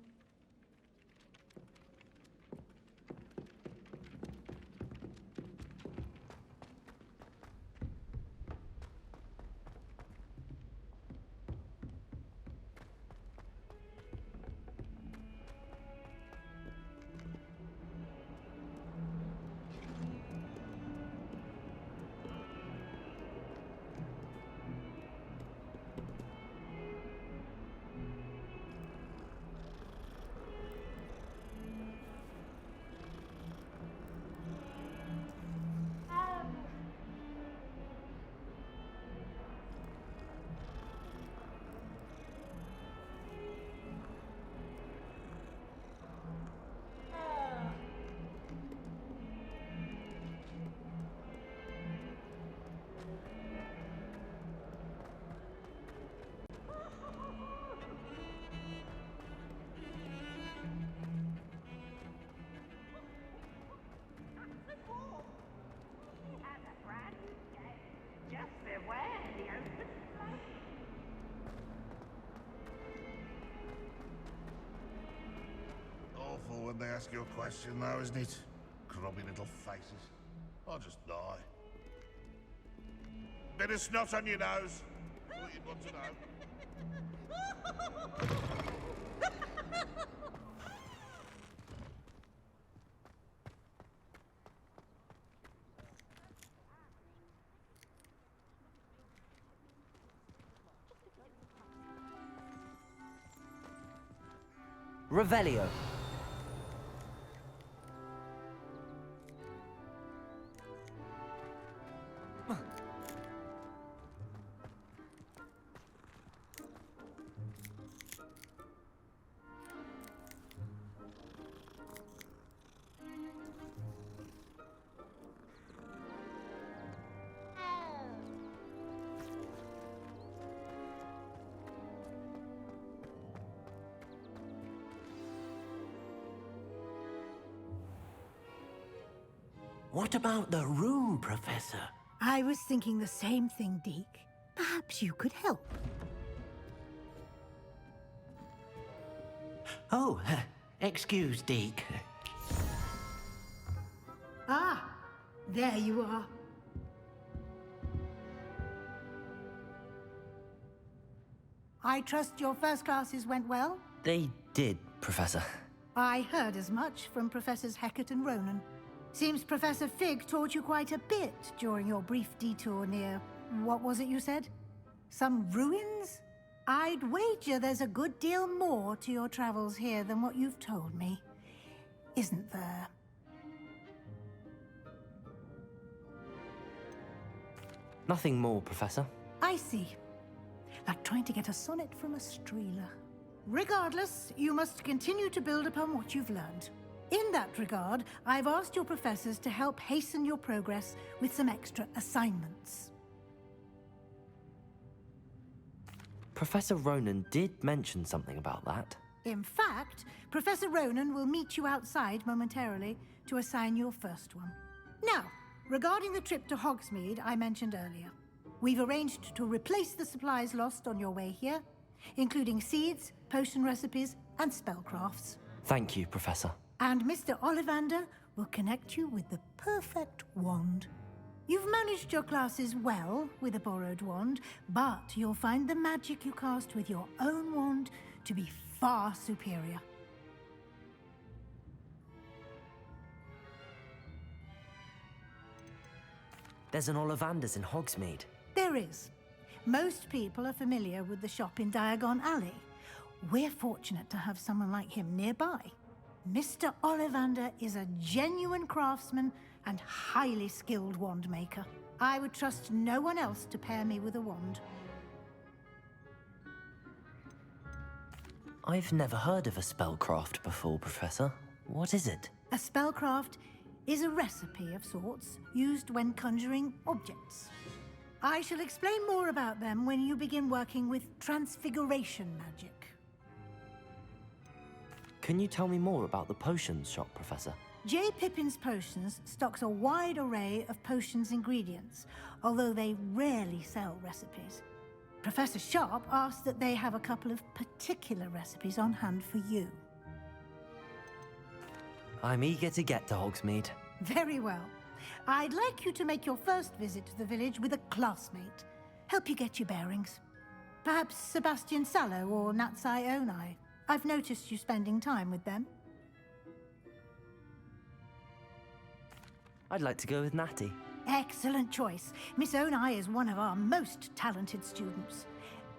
Awful when they ask you a question, though, isn't it? Grubby little faces. I'll just die. Bit of snot on your nose. What you'd want to know. Revelio. What about the room, Professor? I was thinking the same thing, Deke. Perhaps you could help. Oh, excuse, Deke. Ah, there you are. I trust your first classes went well? They did, Professor. I heard as much from Professors Hecat and Ronan. Seems Professor Fig taught you quite a bit during your brief detour near... what was it you said? Some ruins? I'd wager there's a good deal more to your travels here than what you've told me. Isn't there? Nothing more, Professor. I see. Like trying to get a sonnet from a streeler. Regardless, you must continue to build upon what you've learned. In that regard, I've asked your professors to help hasten your progress with some extra assignments. Professor Ronan did mention something about that. In fact, Professor Ronan will meet you outside momentarily to assign your first one. Now, regarding the trip to Hogsmeade I mentioned earlier, we've arranged to replace the supplies lost on your way here, including seeds, potion recipes, and spellcrafts. Thank you, Professor. And Mr. Ollivander will connect you with the perfect wand. You've managed your classes well with a borrowed wand, but you'll find the magic you cast with your own wand to be far superior. There's an Ollivander's in Hogsmeade. There is. Most people are familiar with the shop in Diagon Alley. We're fortunate to have someone like him nearby. Mr. Ollivander is a genuine craftsman and highly skilled wand maker. I would trust no one else to pair me with a wand. I've never heard of a spellcraft before, Professor. What is it? A spellcraft is a recipe of sorts used when conjuring objects. I shall explain more about them when you begin working with transfiguration magic. Can you tell me more about the potions shop, Professor? J. Pippin's Potions stocks a wide array of potions ingredients, although they rarely sell recipes. Professor Sharp asks that they have a couple of particular recipes on hand for you. I'm eager to get to Hogsmeade. Very well. I'd like you to make your first visit to the village with a classmate. Help you get your bearings. Perhaps Sebastian Sallow or Natsai Onai. I've noticed you spending time with them. I'd like to go with Natty. Excellent choice. Miss Onai is one of our most talented students.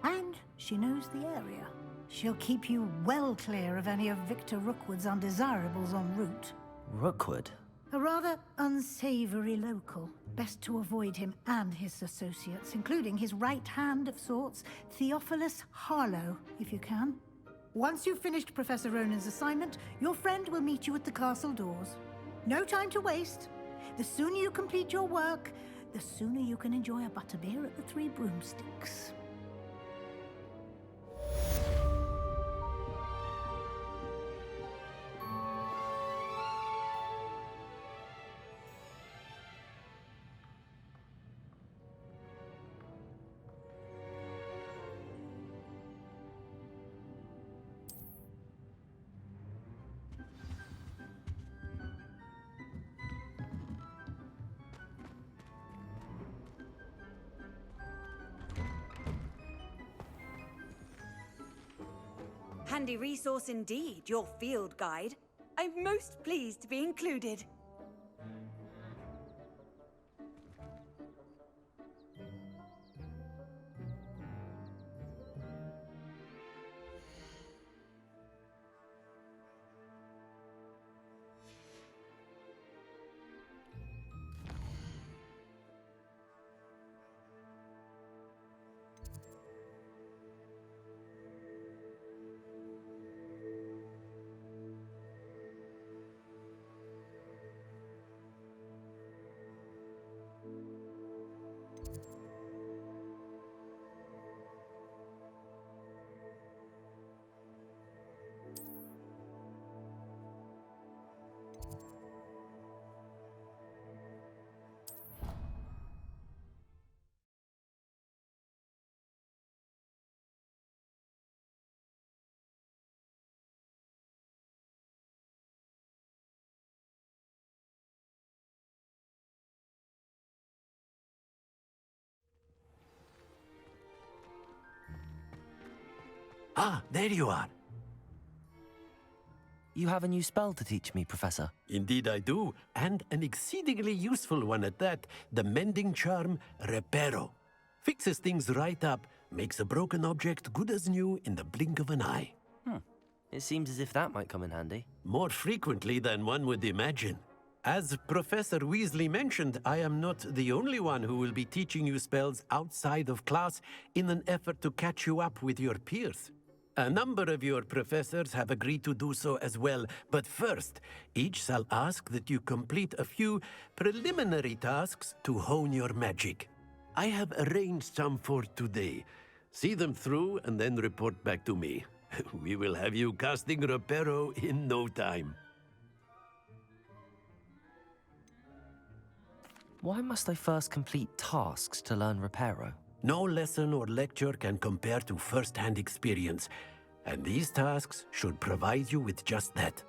And she knows the area. She'll keep you well clear of any of Victor Rookwood's undesirables en route. Rookwood? A rather unsavory local. Best to avoid him and his associates, including his right hand of sorts, Theophilus Harlow, if you can. Once you've finished Professor Ronan's assignment, your friend will meet you at the castle doors. No time to waste. The sooner you complete your work, the sooner you can enjoy a butterbeer at the Three Broomsticks. Handy resource indeed, your field guide. I'm most pleased to be included. Ah, there you are. You have a new spell to teach me, Professor. Indeed I do, and an exceedingly useful one at that. The mending charm, Reparo. Fixes things right up, makes a broken object good as new in the blink of an eye. It seems as if that might come in handy. More frequently than one would imagine. As Professor Weasley mentioned, I am not the only one who will be teaching you spells outside of class in an effort to catch you up with your peers. A number of your professors have agreed to do so as well, but first, each shall ask that you complete a few preliminary tasks to hone your magic. I have arranged some for today. See them through and then report back to me. We will have you casting Reparo in no time. Why must I first complete tasks to learn Reparo? No lesson or lecture can compare to first-hand experience, and these tasks should provide you with just that.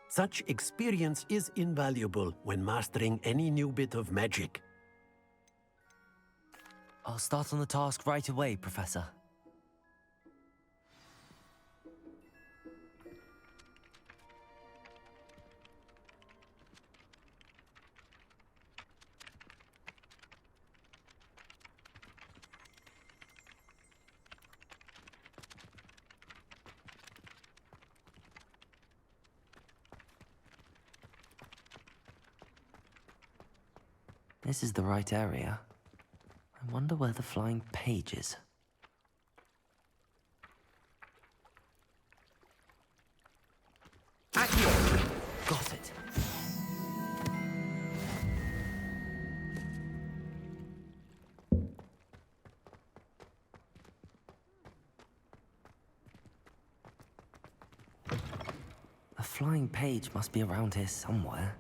Such experience is invaluable when mastering any new bit of magic. I'll start on the task right away, Professor. This is the right area. Wonder where the flying page is. Accio! Got it. A flying page must be around here somewhere.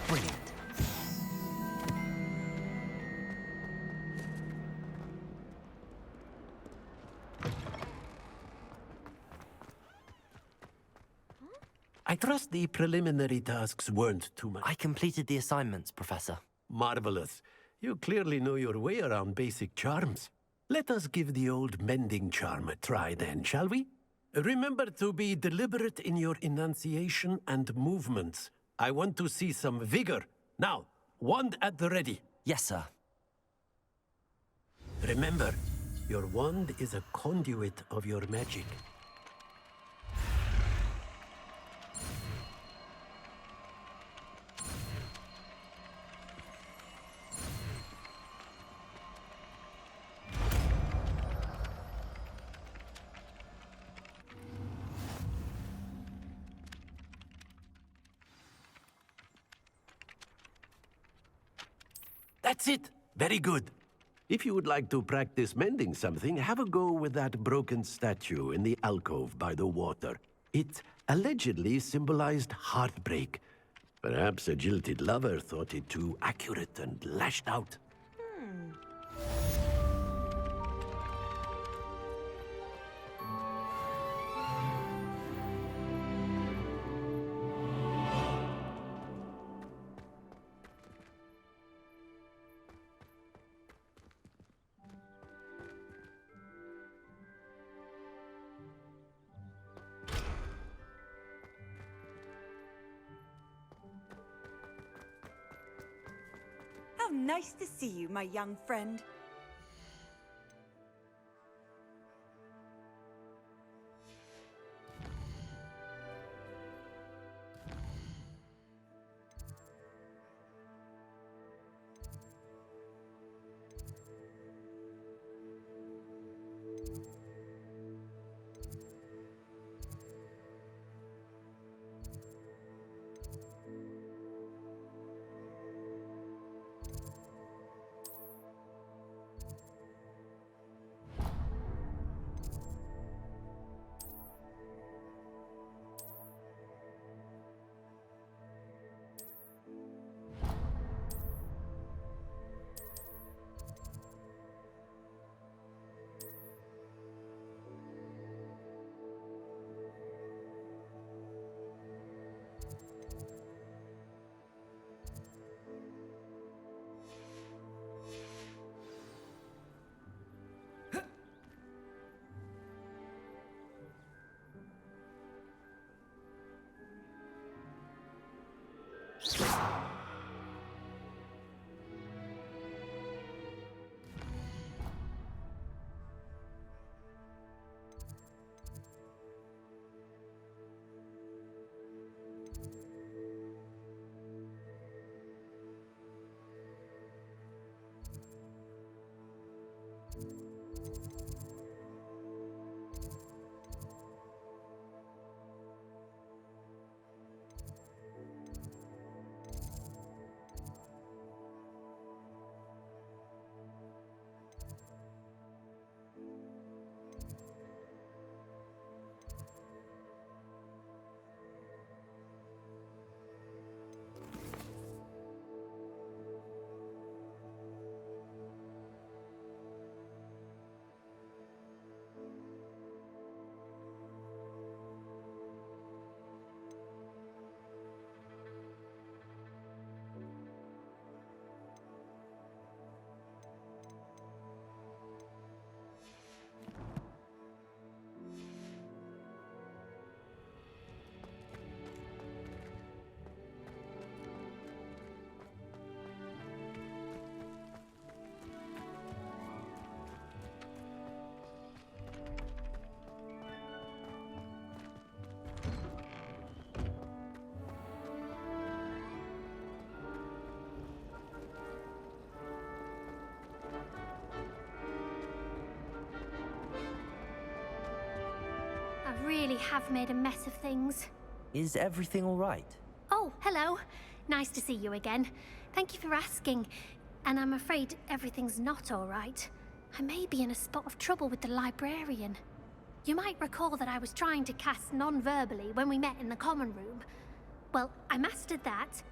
Brilliant. I trust the preliminary tasks weren't too much. I completed the assignments, Professor. Marvelous. You clearly know your way around basic charms. Let us give the old mending charm a try then, shall we? Remember to be deliberate in your enunciation and movements. I want to see some vigor. Now, wand at the ready. Yes, sir. Remember, your wand is a conduit of your magic. That's it. Very good. If you would like to practice mending something, have a go with that broken statue in the alcove by the water. It allegedly symbolized heartbreak. Perhaps a jilted lover thought it too accurate and lashed out. How nice to see you, my young friend. really have made a mess of things. Is everything all right? Oh, hello. Nice to see you again. Thank you for asking. And I'm afraid everything's not all right. I may be in a spot of trouble with the librarian. You might recall that I was trying to cast non-verbally when we met in the common room. Well, I mastered that,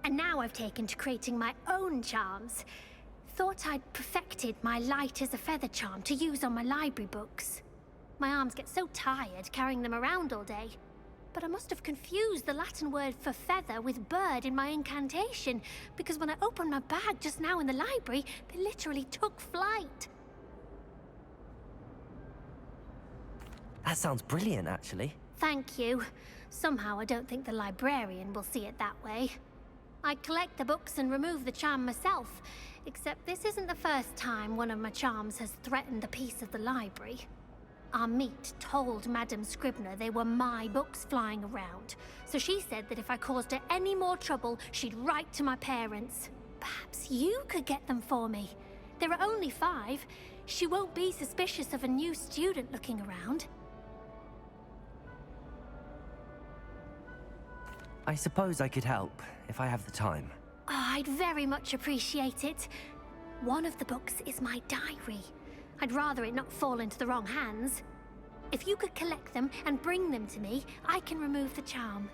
and now I've taken to creating my own charms. Thought I'd perfected my light as a feather charm to use on my library books. My arms get so tired carrying them around all day. But I must have confused the Latin word for feather with bird in my incantation, because when I opened my bag just now in the library, they literally took flight. That sounds brilliant, actually. Thank you. Somehow I don't think the librarian will see it that way. I'd collect the books and remove the charm myself, except this isn't the first time one of my charms has threatened the peace of the library. Our meet told Madame Scribner they were my books flying around, so she said that if I caused her any more trouble, she'd write to my parents. Perhaps you could get them for me. There are only 5. She won't be suspicious of a new student looking around. I suppose I could help, if I have the time. Oh, I'd very much appreciate it. One of the books is my diary. I'd rather it not fall into the wrong hands. If you could collect them and bring them to me, I can remove the charm.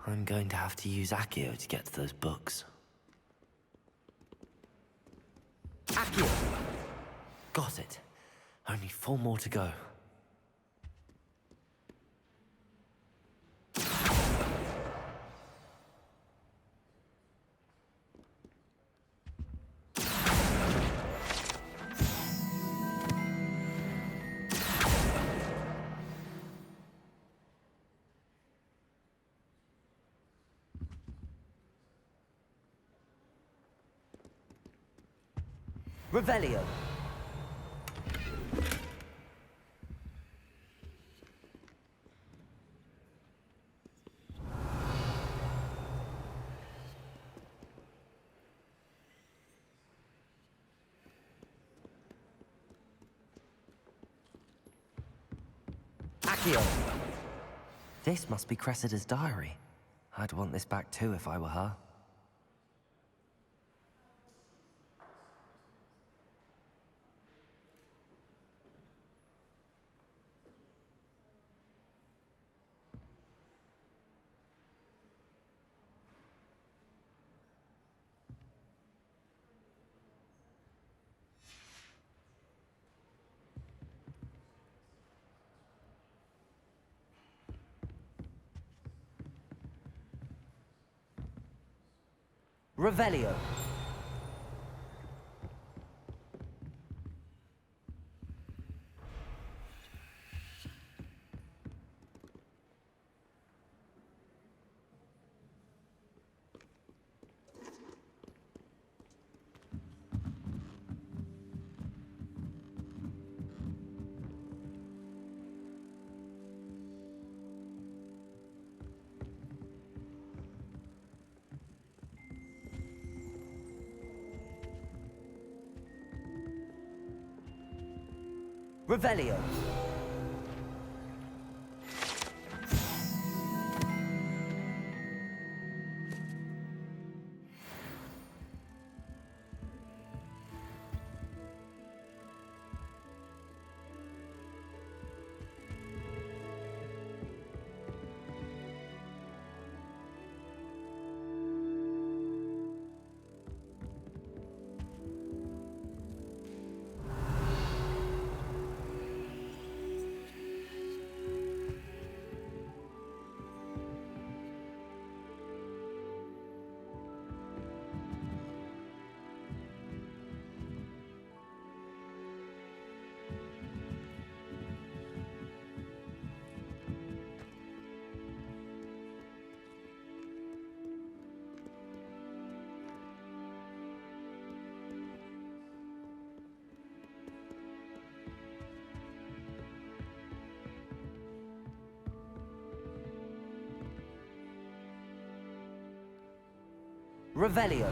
I'm going to have to use Accio to get to those books. Accio! Got it. Only 4 more to go. Revelio. Accio. This must be Cressida's diary. I'd want this back too if I were her. Revelio. Revelio. Revelio.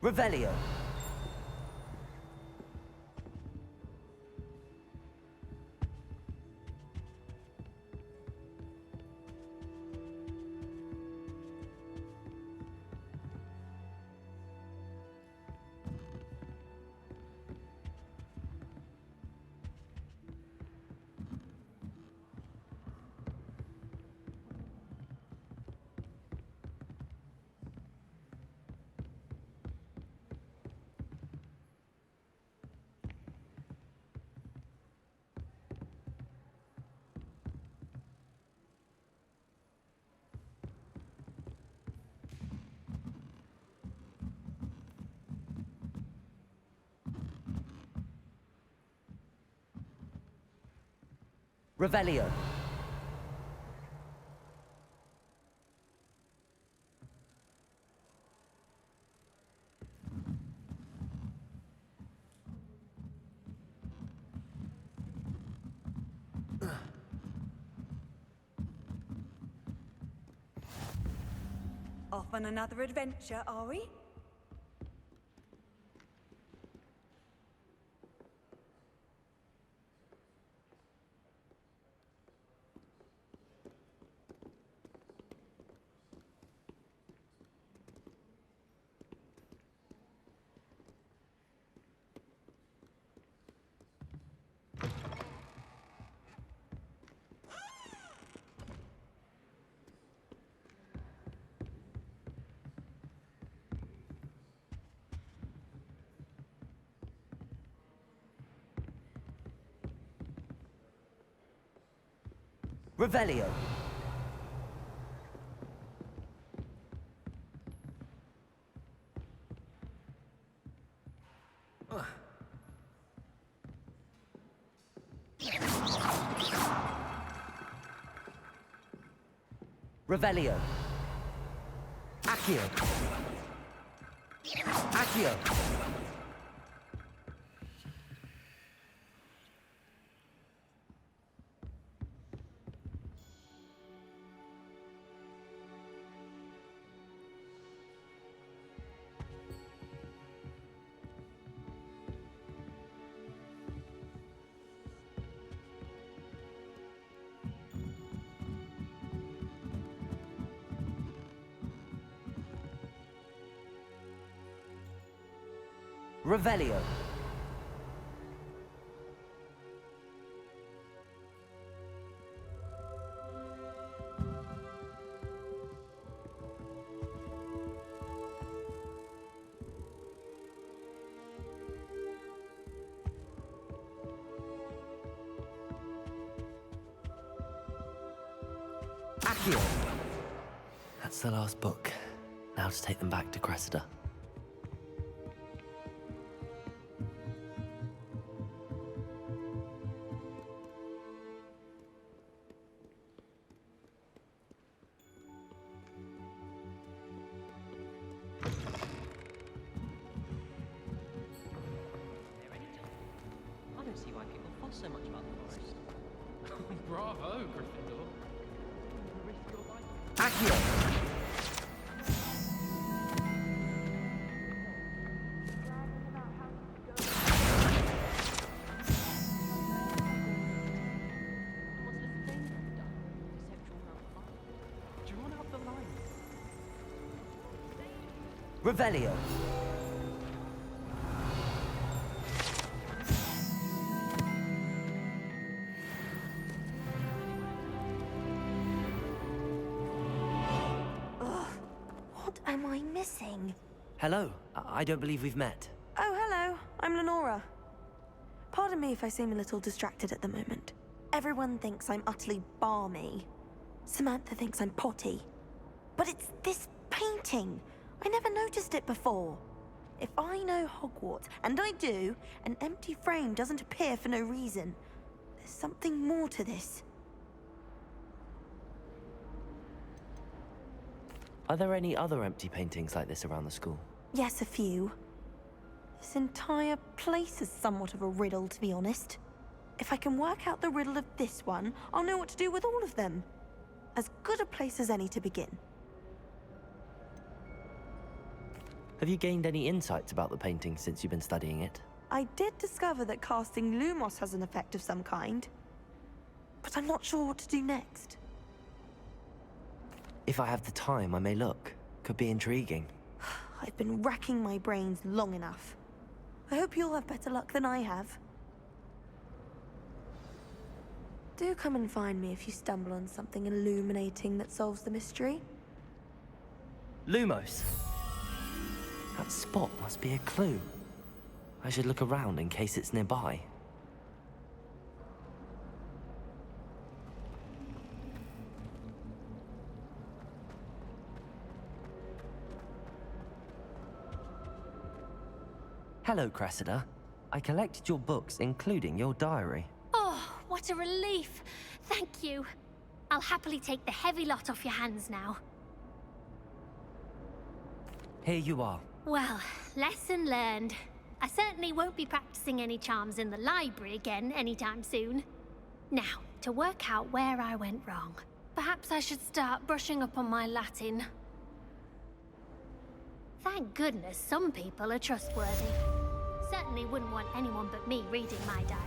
Revelio. Revelio. Off on another adventure, are we? Revelio. Revelio. Accio. Accio. Revelio. Accio. That's the last book. Now to take them back to Cressida. so much about the forest. Bravo, Gryffindor. Risk your life. Accio! Do you want out the line? Revelio. Ugh. What am I missing? Hello. I don't believe we've met. Oh, hello. I'm Lenora. Pardon me if I seem a little distracted at the moment. Everyone thinks I'm utterly balmy. Samantha thinks I'm potty. But it's this painting. I never noticed it before. If I know Hogwarts, and I do, an empty frame doesn't appear for no reason. There's something more to this. Are there any other empty paintings like this around the school? Yes, a few. This entire place is somewhat of a riddle, to be honest. If I can work out the riddle of this one, I'll know what to do with all of them. As good a place as any to begin. Have you gained any insights about the painting since you've been studying it? I did discover that casting Lumos has an effect of some kind. But I'm not sure what to do next. If I have the time, I may look. Could be intriguing. I've been racking my brains long enough. I hope you'll have better luck than I have. Do come and find me if you stumble on something illuminating that solves the mystery. Lumos. That spot must be a clue. I should look around in case it's nearby. Hello, Cressida. I collected your books, including your diary. Oh, what a relief. Thank you. I'll happily take the heavy lot off your hands now. Here you are. Well, lesson learned. I certainly won't be practicing any charms in the library again anytime soon. Now, to work out where I went wrong. Perhaps I should start brushing up on my Latin. Thank goodness some people are trustworthy. Certainly wouldn't want anyone but me reading my diary.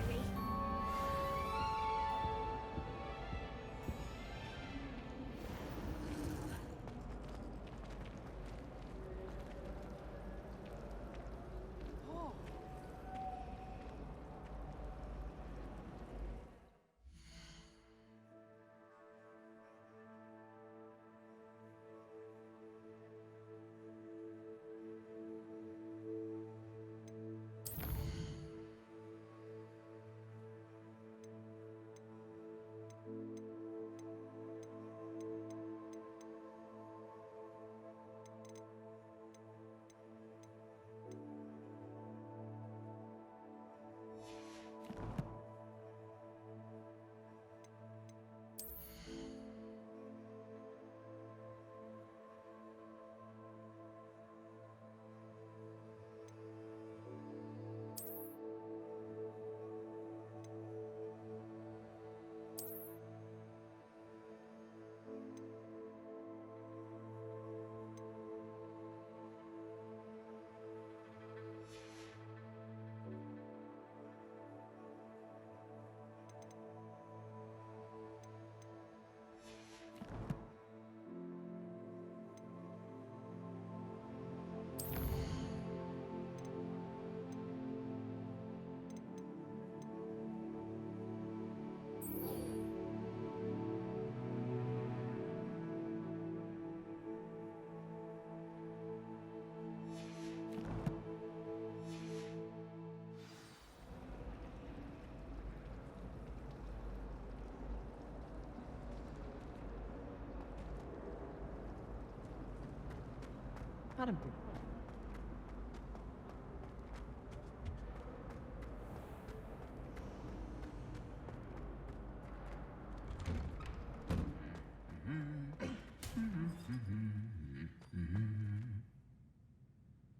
Madam.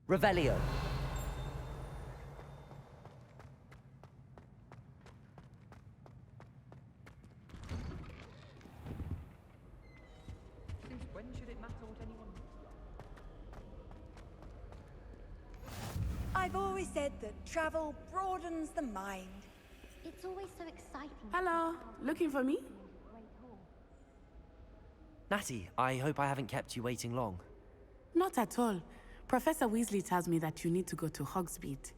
Revelio. When should it matter what anyone looks like? I've always said that travel broadens the mind. It's always so exciting. Hello, looking for me? Natty, I hope I haven't kept you waiting long. Not at all. Professor Weasley tells me that you need to go to Hogsmeade.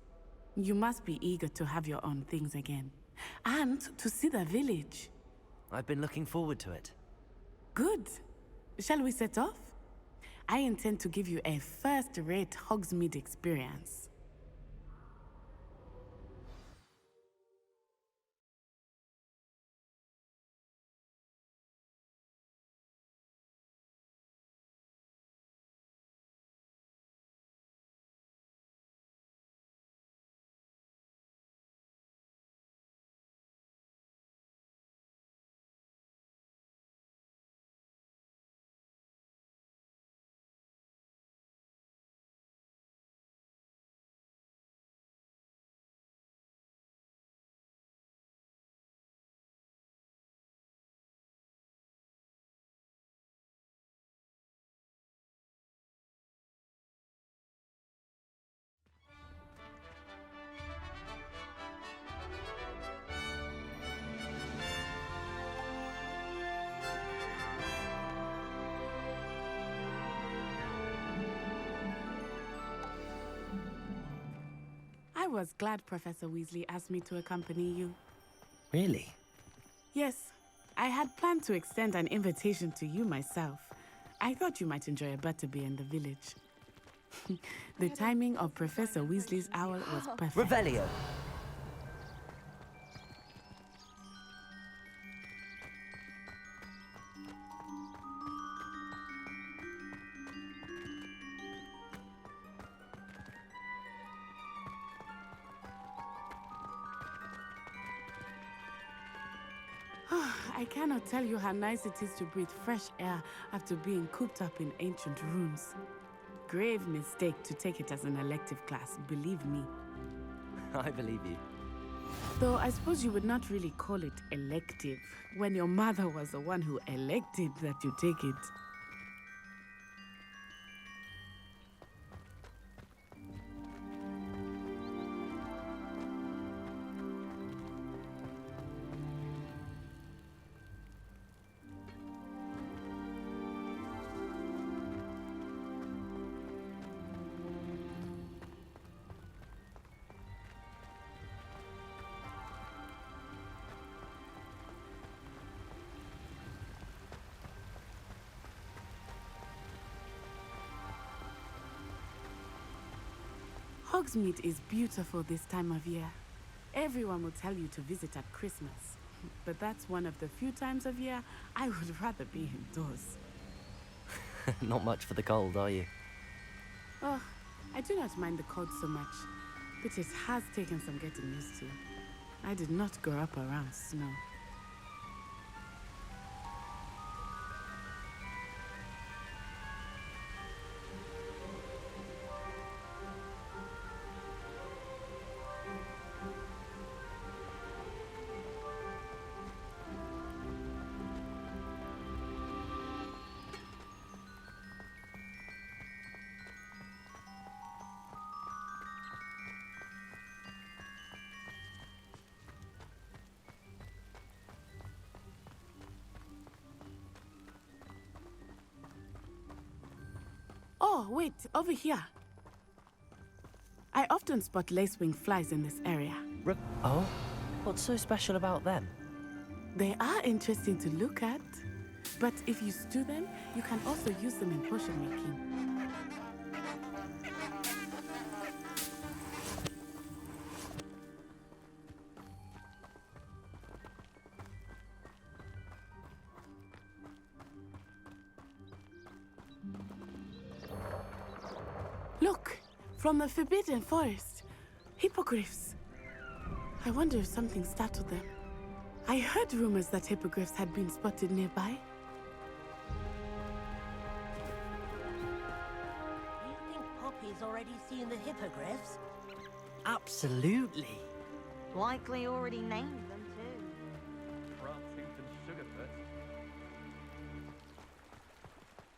You must be eager to have your own things again. And to see the village. I've been looking forward to it. Good. Shall we set off? I intend to give you a first-rate Hogsmeade experience. I was glad Professor Weasley asked me to accompany you. Really? Yes, I had planned to extend an invitation to you myself. I thought you might enjoy a butterbeer in the village. The timing of Professor Weasley's owl was perfect. Revelio! I cannot tell you how nice it is to breathe fresh air after being cooped up in ancient rooms. Grave mistake to take it as an elective class, believe me. I believe you. Though I suppose you would not really call it elective when your mother was the one who elected that you take it. Hogsmeade is beautiful this time of year. Everyone will tell you to visit at Christmas. But that's one of the few times of year I would rather be indoors. Not much for the cold, are you? Oh, I do not mind the cold so much. But it has taken some getting used to. I did not grow up around snow. Oh, wait, over here. I often spot lacewing flies in this area. Oh? What's so special about them? They are interesting to look at. But if you stew them, you can also use them in potion making. Look, from the Forbidden Forest. Hippogriffs. I wonder if something startled them. I heard rumors that hippogriffs had been spotted nearby. You think Poppy's already seen the hippogriffs? Absolutely. Likely already named them too. Prancing and Sugarfoot.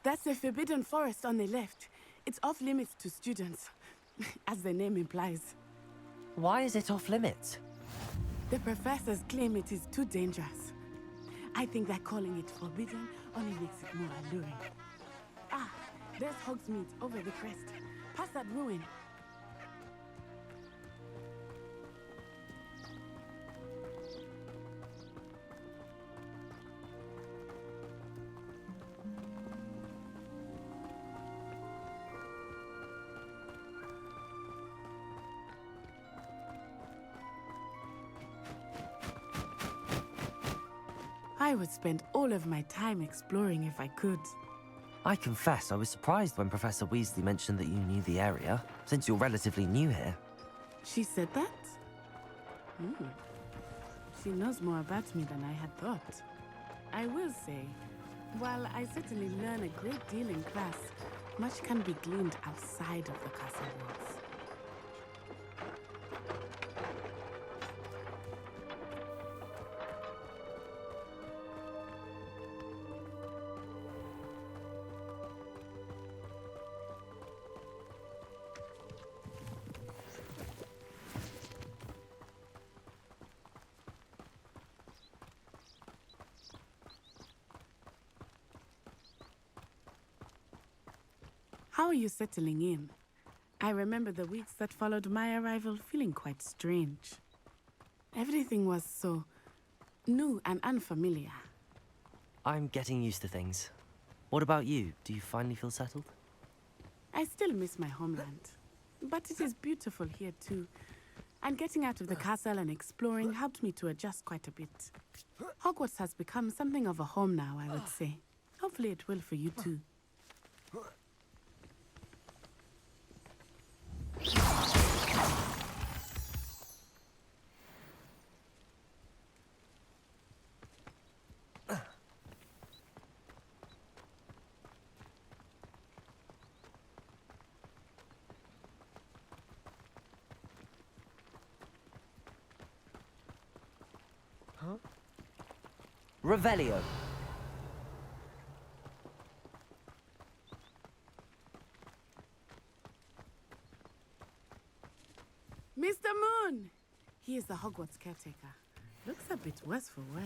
That's the Forbidden Forest on the left. It's off limits to students, as the name implies. Why is it off limits? The professors claim it is too dangerous. I think that calling it forbidden only makes it more alluring. Ah, there's Hogsmeade over the crest. Past that ruin. I would spend all of my time exploring if I could. I confess I was surprised when Professor Weasley mentioned that you knew the area, since you're relatively new here. She said that? She knows more about me than I had thought. I will say, while I certainly learn a great deal in class, much can be gleaned outside of the castle walls. How are you settling in? I remember the weeks that followed my arrival feeling quite strange. Everything was so new and unfamiliar. I'm getting used to things. What about you? Do you finally feel settled? I still miss my homeland, but it is beautiful here too. And getting out of the castle and exploring helped me to adjust quite a bit. Hogwarts has become something of a home now, I would say. Hopefully it will for you too. Revelio. Mr. Moon! He is the Hogwarts caretaker. Looks a bit worse for wear.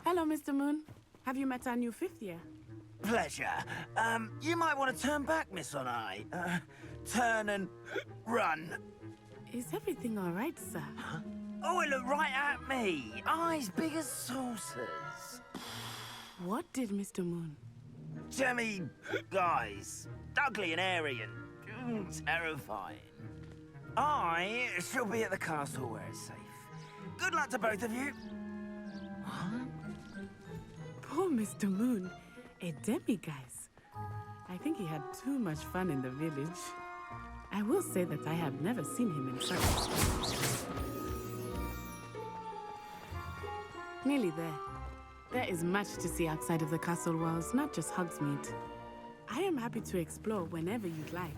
Hello, Mr. Moon. Have you met our new fifth year? Pleasure. You might want to turn back, Miss Onai. Turn and run. Is everything all right, sir? Oh, it looked right at me. Eyes big as saucers. What did Mr. Moon? Jemmy, guys. Ugly and airy and terrifying. I shall be at the castle where it's safe. Good luck to both of you. Poor Mr. Moon. A demi-guise. I think he had too much fun in the village. I will say that I have never seen him in such. Nearly there. There is much to see outside of the castle walls, not just Hogsmeade. I am happy to explore whenever you'd like.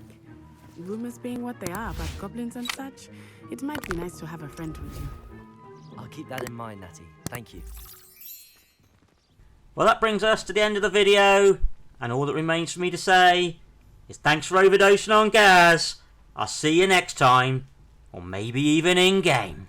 Rumors being what they are about goblins and such, it might be nice to have a friend with you. I'll keep that in mind, Natty. Thank you. Well, that brings us to the end of the video, and all that remains for me to say is thanks for overdosing on Gaz. I'll see you next time, or maybe even in-game.